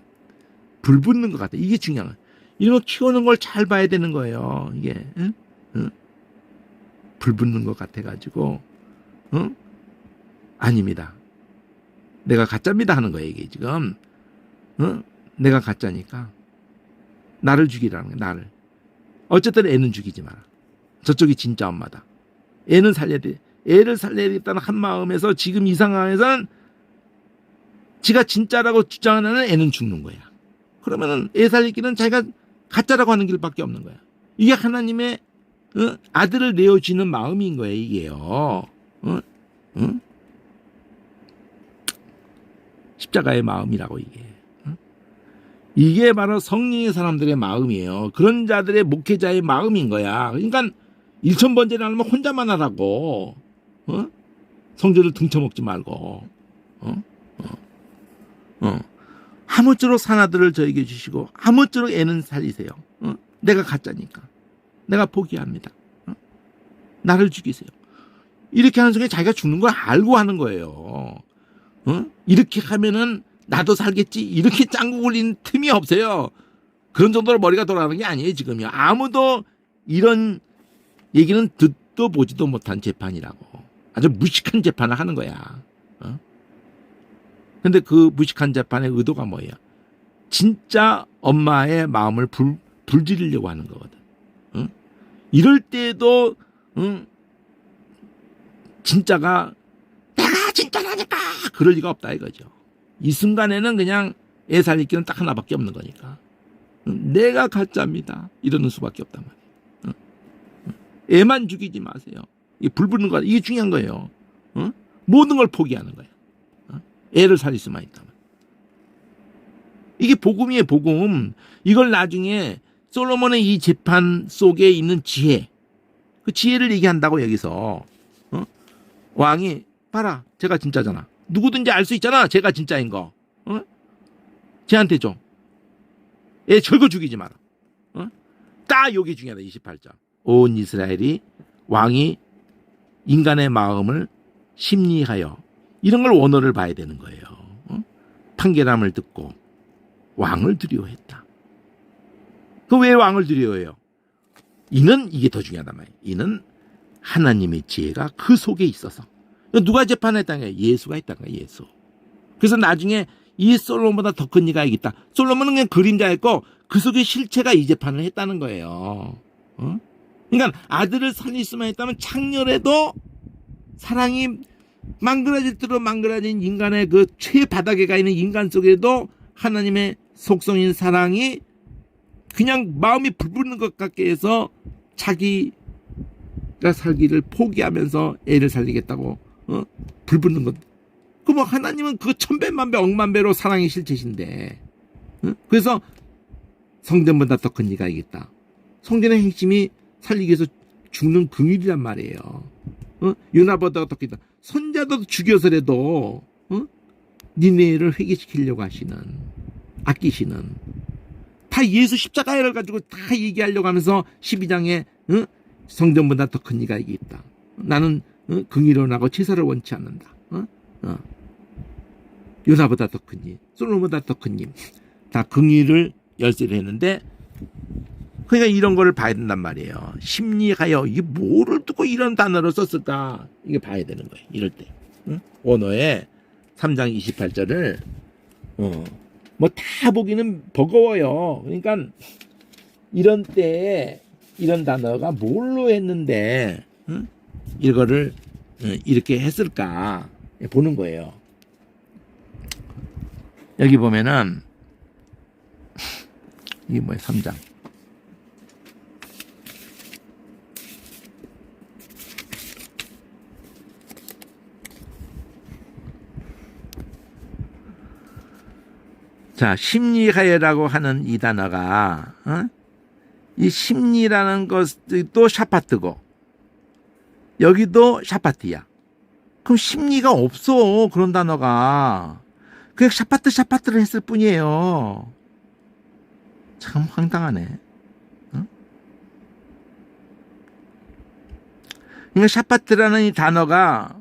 불 붙는 것 같아. 이게 중요한 거야. 이런 거 키우는 걸 잘 봐야 되는 거예요. 이게 불 붙는 것 같아가지고 아닙니다. 내가 가짜입니다 하는 거예요. 이게 지금 내가 가짜니까 나를 죽이라는 거야. 나를. 어쨌든 애는 죽이지 마라. 저쪽이 진짜 엄마다. 애는 살려야 돼. 애를 살려야겠다는 한 마음에서 지금 이 상황에서는 지가 진짜라고 주장하는 애는 죽는 거야. 그러면은 애 살리기는 자기가 가짜라고 하는 길밖에 없는 거야. 이게 하나님의 아들을 내어주는 마음인 거예요. 이게요. 어? 어? 십자가의 마음이라고 이게. 이게 바로 성령의 사람들의 마음이에요. 그런 자들의 목회자의 마음인 거야. 그러니까 일천번제를 하면 혼자만 하라고. 어? 성전을 둥쳐먹지 말고. 아무쪼록 산아들을 저에게 주시고 아무쪼록 애는 살리세요. 내가 가짜니까. 내가 포기합니다. 나를 죽이세요. 이렇게 하는 순간 자기가 죽는 걸 알고 하는 거예요. 이렇게 하면은 나도 살겠지. 이렇게 짱구 굴린 틈이 없어요. 그런 정도로 머리가 돌아가는 게 아니에요, 지금요. 아무도 이런 얘기는 듣도 보지도 못한 재판이라고. 아주 무식한 재판을 하는 거야. 근데 그 무식한 재판의 의도가 뭐예요? 진짜 엄마의 마음을 불지르려고 하는 거거든. 이럴 때도 진짜가 내가 진짜라니까 그럴 리가 없다 이거죠. 이 순간에는 그냥 애 살릴 길은 딱 하나밖에 없는 거니까. 내가 가짜입니다. 이러는 수밖에 없단 말이에요. 애만 죽이지 마세요. 이게 불 붙는 거 이게 중요한 거예요. 모든 걸 포기하는 거예요. 애를 살릴 수만 있다면. 이게 복음이에요, 복음. 이걸 나중에 솔로몬의 이 재판 속에 있는 지혜, 그 지혜를 얘기한다고 여기서. 왕이 봐라, 제가 진짜잖아. 누구든지 알 수 있잖아, 제가 진짜인 거. 쟤한테 줘. 애 절거 죽이지 마라. 딱 요게 중요하다. 28절. 온 이스라엘이 왕이 인간의 마음을 심리하여 이런 걸 원어를 봐야 되는 거예요. 판결함을 듣고 왕을 두려워했다. 그 왜 왕을 두려워해요? 이는 이게 더 중요하단 말이에요. 이는 하나님의 지혜가 그 속에 있어서. 누가 재판했다는 거예요? 예수가 있다는 거예요. 예수. 그래서 나중에 이 솔로몬보다 더 큰 이가 있다. 솔로몬은 그냥 그림자였고 그 속에 실체가 이 재판을 했다는 거예요. 그러니까 아들을 살릴 수만 있다면 창렬해도 사랑이 망그러질 대로 망그러진 인간의 그 최바닥에 가 있는 인간 속에도 하나님의 속성인 사랑이 그냥 마음이 불붙는 것 같게 해서 자기가 살기를 포기하면서 애를 살리겠다고 불붙는 것. 그 뭐 하나님은 그 천배만배 억만배로 사랑의 실체신데. 그래서 성전보다 더 큰 이가 있겠다. 성전의 핵심이 살리기 위해서 죽는 긍휼이란 말이에요. 유나보다 더 크다. 손자도 죽여서라도 니네를 회개시키려고 하시는, 아끼시는, 다 예수 십자가를 가지고 다 얘기하려고 하면서 12장에 성전보다 더 큰 이가 있다. 나는 긍휼원하고 제사를 원치 않는다. 요나보다 더 큰 이, 솔로몬보다 더 큰 이, 다 긍휼을 열쇠를 했는데, 그러니까 이런 거를 봐야 된단 말이에요. 심리하여, 이게 뭐를 두고 이런 단어를 썼을까? 이게 봐야 되는 거예요. 이럴 때. 원어에 3장 28절을 뭐 다 보기는 버거워요. 그러니까 이런 때에 이런 단어가 뭘로 했는데 이거를 이렇게 했을까 보는 거예요. 여기 보면은 이게 뭐예요? 3장. 자, 심리하여라고 하는 이 단어가 이 심리라는 것도 샤파트고 여기도 샤파트야. 그럼 심리가 없어. 그런 단어가. 그냥 샤파트를 했을 뿐이에요. 참 황당하네. 그러니까 샤파트라는 이 단어가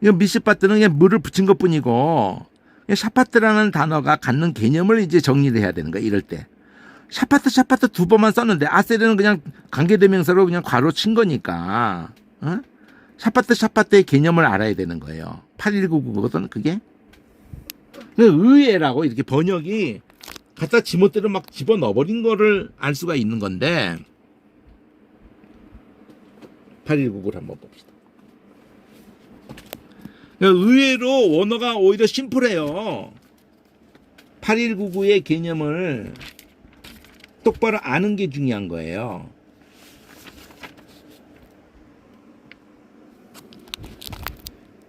이거 미스파트는 그냥 물을 붙인 것 뿐이고 샤파트라는 단어가 갖는 개념을 이제 정리를 해야 되는 거야. 이럴 때. 샤파트 두 번만 썼는데 아세르는 그냥 관계대명사로 그냥 괄호 친 거니까 샤파트의 개념을 알아야 되는 거예요. 8199거든 그게. 의외라고 이렇게 번역이 갖다 지멋대로 막 집어넣어버린 거를 알 수가 있는 건데 8199를 한번 봅시다. 의외로 원어가 오히려 심플해요. 8199의 개념을 똑바로 아는 게 중요한 거예요.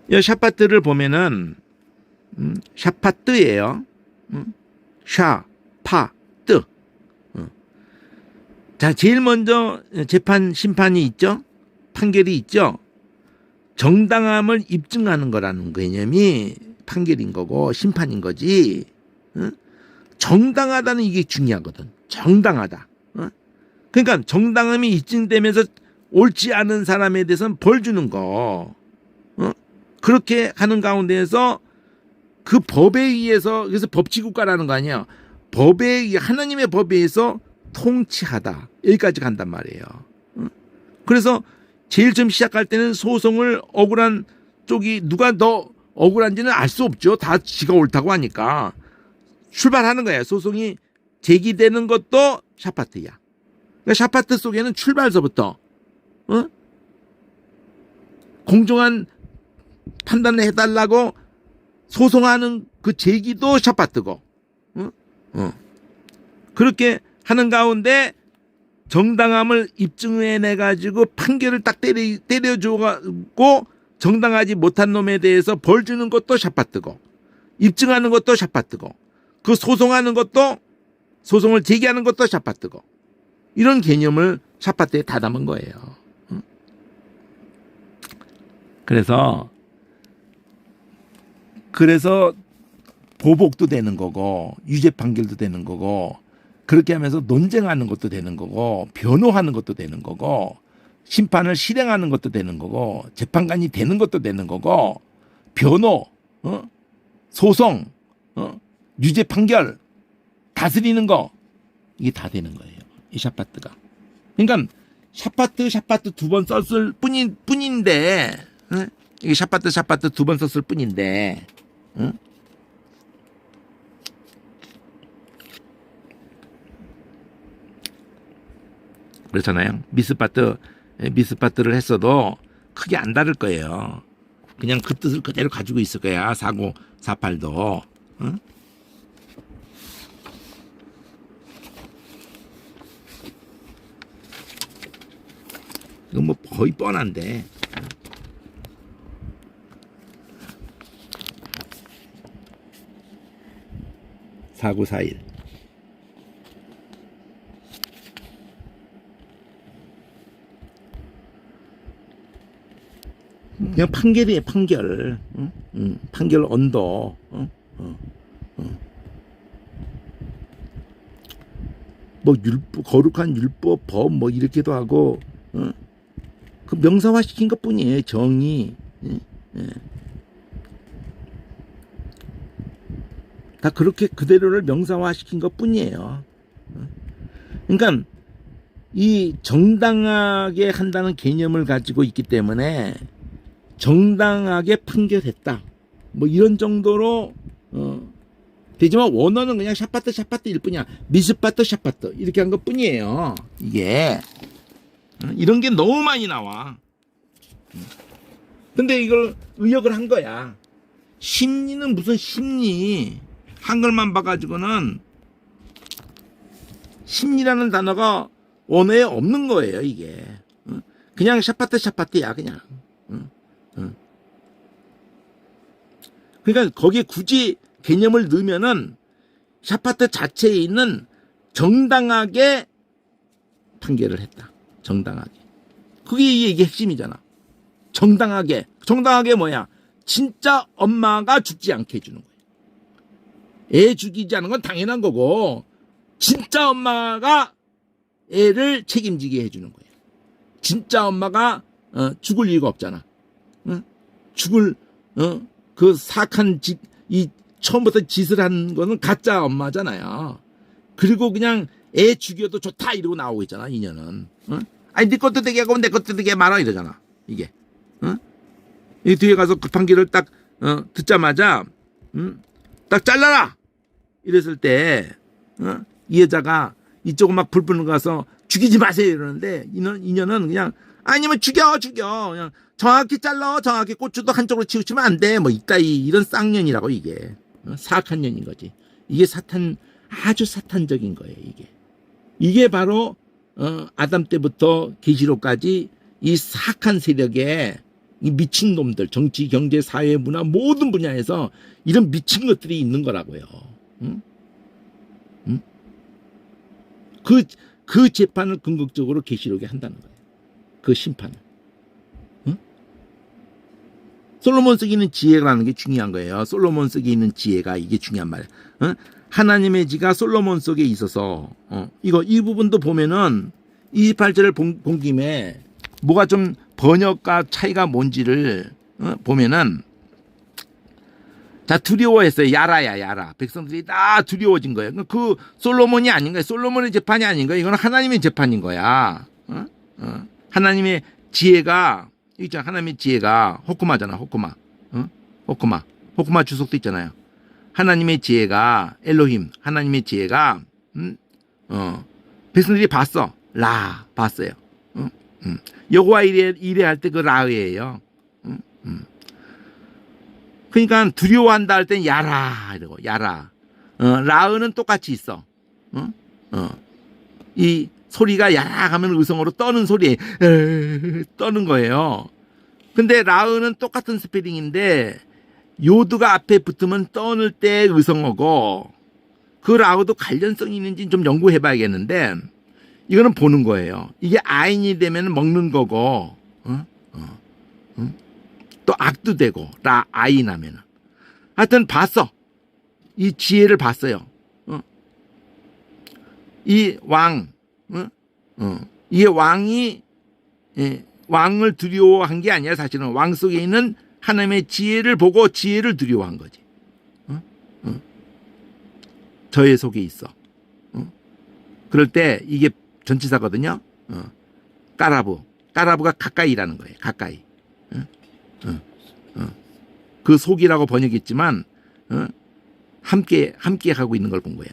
이 샤파트를 보면은 샤파트예요. 샤파트. 자, 제일 먼저 재판 심판이 있죠. 판결이 있죠. 정당함을 입증하는 거라는 개념이 판결인 거고 심판인 거지. 정당하다는 이게 중요하거든. 정당하다. 그러니까 정당함이 입증되면서 옳지 않은 사람에 대해서는 벌 주는 거. 그렇게 하는 가운데에서 그 법에 의해서, 그래서 법치국가라는 거 아니야. 하나님의 법에 의해서 통치하다. 여기까지 간단 말이에요. 그래서 제일 처음 시작할 때는 소송을 억울한 쪽이 누가 더 억울한지는 알 수 없죠. 다 지가 옳다고 하니까. 출발하는 거예요. 소송이 제기되는 것도 샤파트야. 그러니까 샤파트 속에는 출발서부터 공정한 판단을 해달라고 소송하는 그 제기도 샤파트고 그렇게 하는 가운데 정당함을 입증해내 가지고 판결을 딱 때려주고 정당하지 못한 놈에 대해서 벌 주는 것도 샤파트고 입증하는 것도 샤파트고 그 소송하는 것도 소송을 제기하는 것도 샤파트고 이런 개념을 샤파트에 다 담은 거예요. 그래서 보복도 되는 거고 유죄 판결도 되는 거고 그렇게 하면서 논쟁하는 것도 되는 거고 변호하는 것도 되는 거고 심판을 실행하는 것도 되는 거고 재판관이 되는 것도 되는 거고 변호, 소송, 유죄 판결 다스리는 거 이게 다 되는 거예요. 이 샤파트가. 그러니까 샤파트 두 번 썼을 뿐인데 이게 샤파트 두 번 썼을 뿐인데 그렇잖아요. 미스파트를 했어도 크게 안 다를 거예요. 그냥 그 뜻을 그대로 가지고 있을 거야. 4948도. 이건 뭐 거의 뻔한데. 4941. 그냥 판결이에요, 판결. 판결 언더. 뭐 거룩한 율법, 법 뭐 이렇게도 하고 그 명사화 시킨 것 뿐이에요. 정의. 다 그렇게 그대로를 명사화 시킨 것 뿐이에요. 그러니까 이 정당하게 한다는 개념을 가지고 있기 때문에 정당하게 판결했다. 뭐 이런 정도로 되지만 원어는 그냥 샤파트일 뿐이야. 미스파트 샤파트 이렇게 한 것 뿐이에요. 이게 이런 게 너무 많이 나와. 근데 이걸 의역을 한 거야. 심리는 무슨 심리? 한글만 봐가지고는 심리라는 단어가 원어에 없는 거예요. 이게 그냥 샤파트야 그냥. 그러니까 거기에 굳이 개념을 넣으면은 샤파트 자체에 있는 정당하게 판결을 했다. 정당하게. 그게 이게 핵심이잖아. 정당하게 뭐야? 진짜 엄마가 죽지 않게 해주는 거야. 애 죽이지 않은 건 당연한 거고 진짜 엄마가 애를 책임지게 해주는 거예요. 진짜 엄마가 죽을 이유가 없잖아. 죽을 그 사악한 이 처음부터 짓을 한 거는 가짜 엄마잖아요. 그리고 그냥 애 죽여도 좋다 이러고 나오고 있잖아. 이년은. 아니 네 것도 되게 하고 내 것도 되게 말아 이러잖아. 이게. 이 뒤에 가서 그 판결을 딱 듣자마자 딱 잘라라 이랬을 때 이 여자가 이쪽은 막 불 가서 죽이지 마세요 이러는데 이년은 그냥 아니면 죽여 그냥 정확히 잘라 정확히 고추도 한쪽으로 치우치면 안 돼 뭐 이런 쌍년이라고 이게 사악한 년인 거지. 이게 아주 사탄적인 거예요. 이게 바로 아담 때부터 계시록까지 이 사악한 세력의 이 미친 놈들, 정치, 경제, 사회, 문화 모든 분야에서 이런 미친 것들이 있는 거라고요. 응? 응? 그 재판을 궁극적으로 계시록에 한다는 거예요. 그 심판을. 응? 솔로몬 속에 있는 지혜라는 게 중요한 거예요. 솔로몬 속에 있는 지혜가 이게 중요한 말이에요. 응? 하나님의 지가 솔로몬 속에 있어서 이 부분도 보면은 28절을 본 김에 뭐가 좀 번역과 차이가 뭔지를 보면은 자 두려워했어요. 야라 백성들이 다 두려워진 거예요. 그 솔로몬이 아닌 거예요. 솔로몬의 재판이 아닌 거예요. 이건 하나님의 재판인 거야. 하나님의 지혜가 있잖아. 하나님의 지혜가 호쿠마잖아. 호쿠마 주석도 있잖아요. 하나님의 지혜가 엘로힘 하나님의 지혜가 백성들이 봤어요. 여호와 이래할 때 그 라의예요. 그러니까 두려워한다 할 땐 야라 이러고 야라. 라의는 똑같이 있어. 이 소리가 야라 하면 의성어로 떠는 소리 떠는 거예요. 근데 라의는 똑같은 스페링인데 요드가 앞에 붙으면 떠는 때 의성어고 그 라의도 관련성이 있는지 좀 연구해 봐야겠는데 이거는 보는 거예요. 이게 아인이 되면 먹는 거고 또 악도 되고 아인 하면은 하여튼 봤어. 이 지혜를 봤어요. 이 왕, 이 왕이 왕을 두려워한 게 아니라 사실은 왕 속에 있는 하나님의 지혜를 보고 지혜를 두려워한 거지. 저의 속에 있어. 그럴 때 이게 전치사거든요. 까라부가 가까이라는 거예요. 가까이. 그 속이라고 번역했지만 함께 하고 있는 걸 본 거야.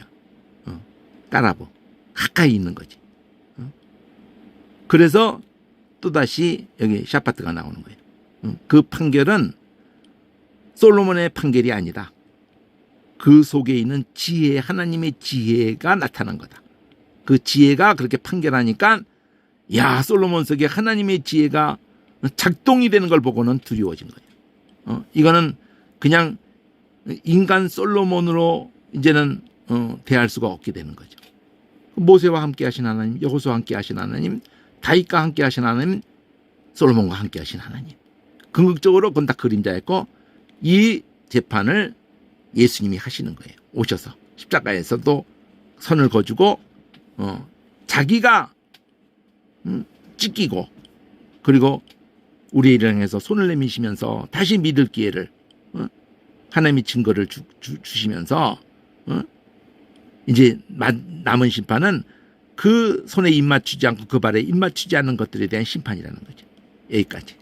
까라부 가까이 있는 거지. 그래서 또다시 여기 샤파트가 나오는 거예요. 그 판결은 솔로몬의 판결이 아니다. 그 속에 있는 지혜, 하나님의 지혜가 나타난 거다. 그 지혜가 그렇게 판결하니까 야 솔로몬 속에 하나님의 지혜가 작동이 되는 걸 보고는 두려워진 거예요. 이거는 그냥 인간 솔로몬으로 이제는 대할 수가 없게 되는 거죠. 모세와 함께 하신 하나님, 여호수아와 함께 하신 하나님, 다윗과 함께 하신 하나님, 솔로몬과 함께 하신 하나님. 궁극적으로 그건 다 그림자였고 이 재판을 예수님이 하시는 거예요. 오셔서 십자가에서도 선을 거주고 자기가 찢기고 그리고 우리를 향해서 손을 내미시면서 다시 믿을 기회를 하나님이 증거를 주시면서 이제 남은 심판은 그 손에 입 맞추지 않고 그 발에 입 맞추지 않는 것들에 대한 심판이라는 거죠. 여기까지.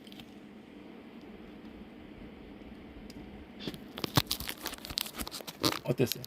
어땠어요?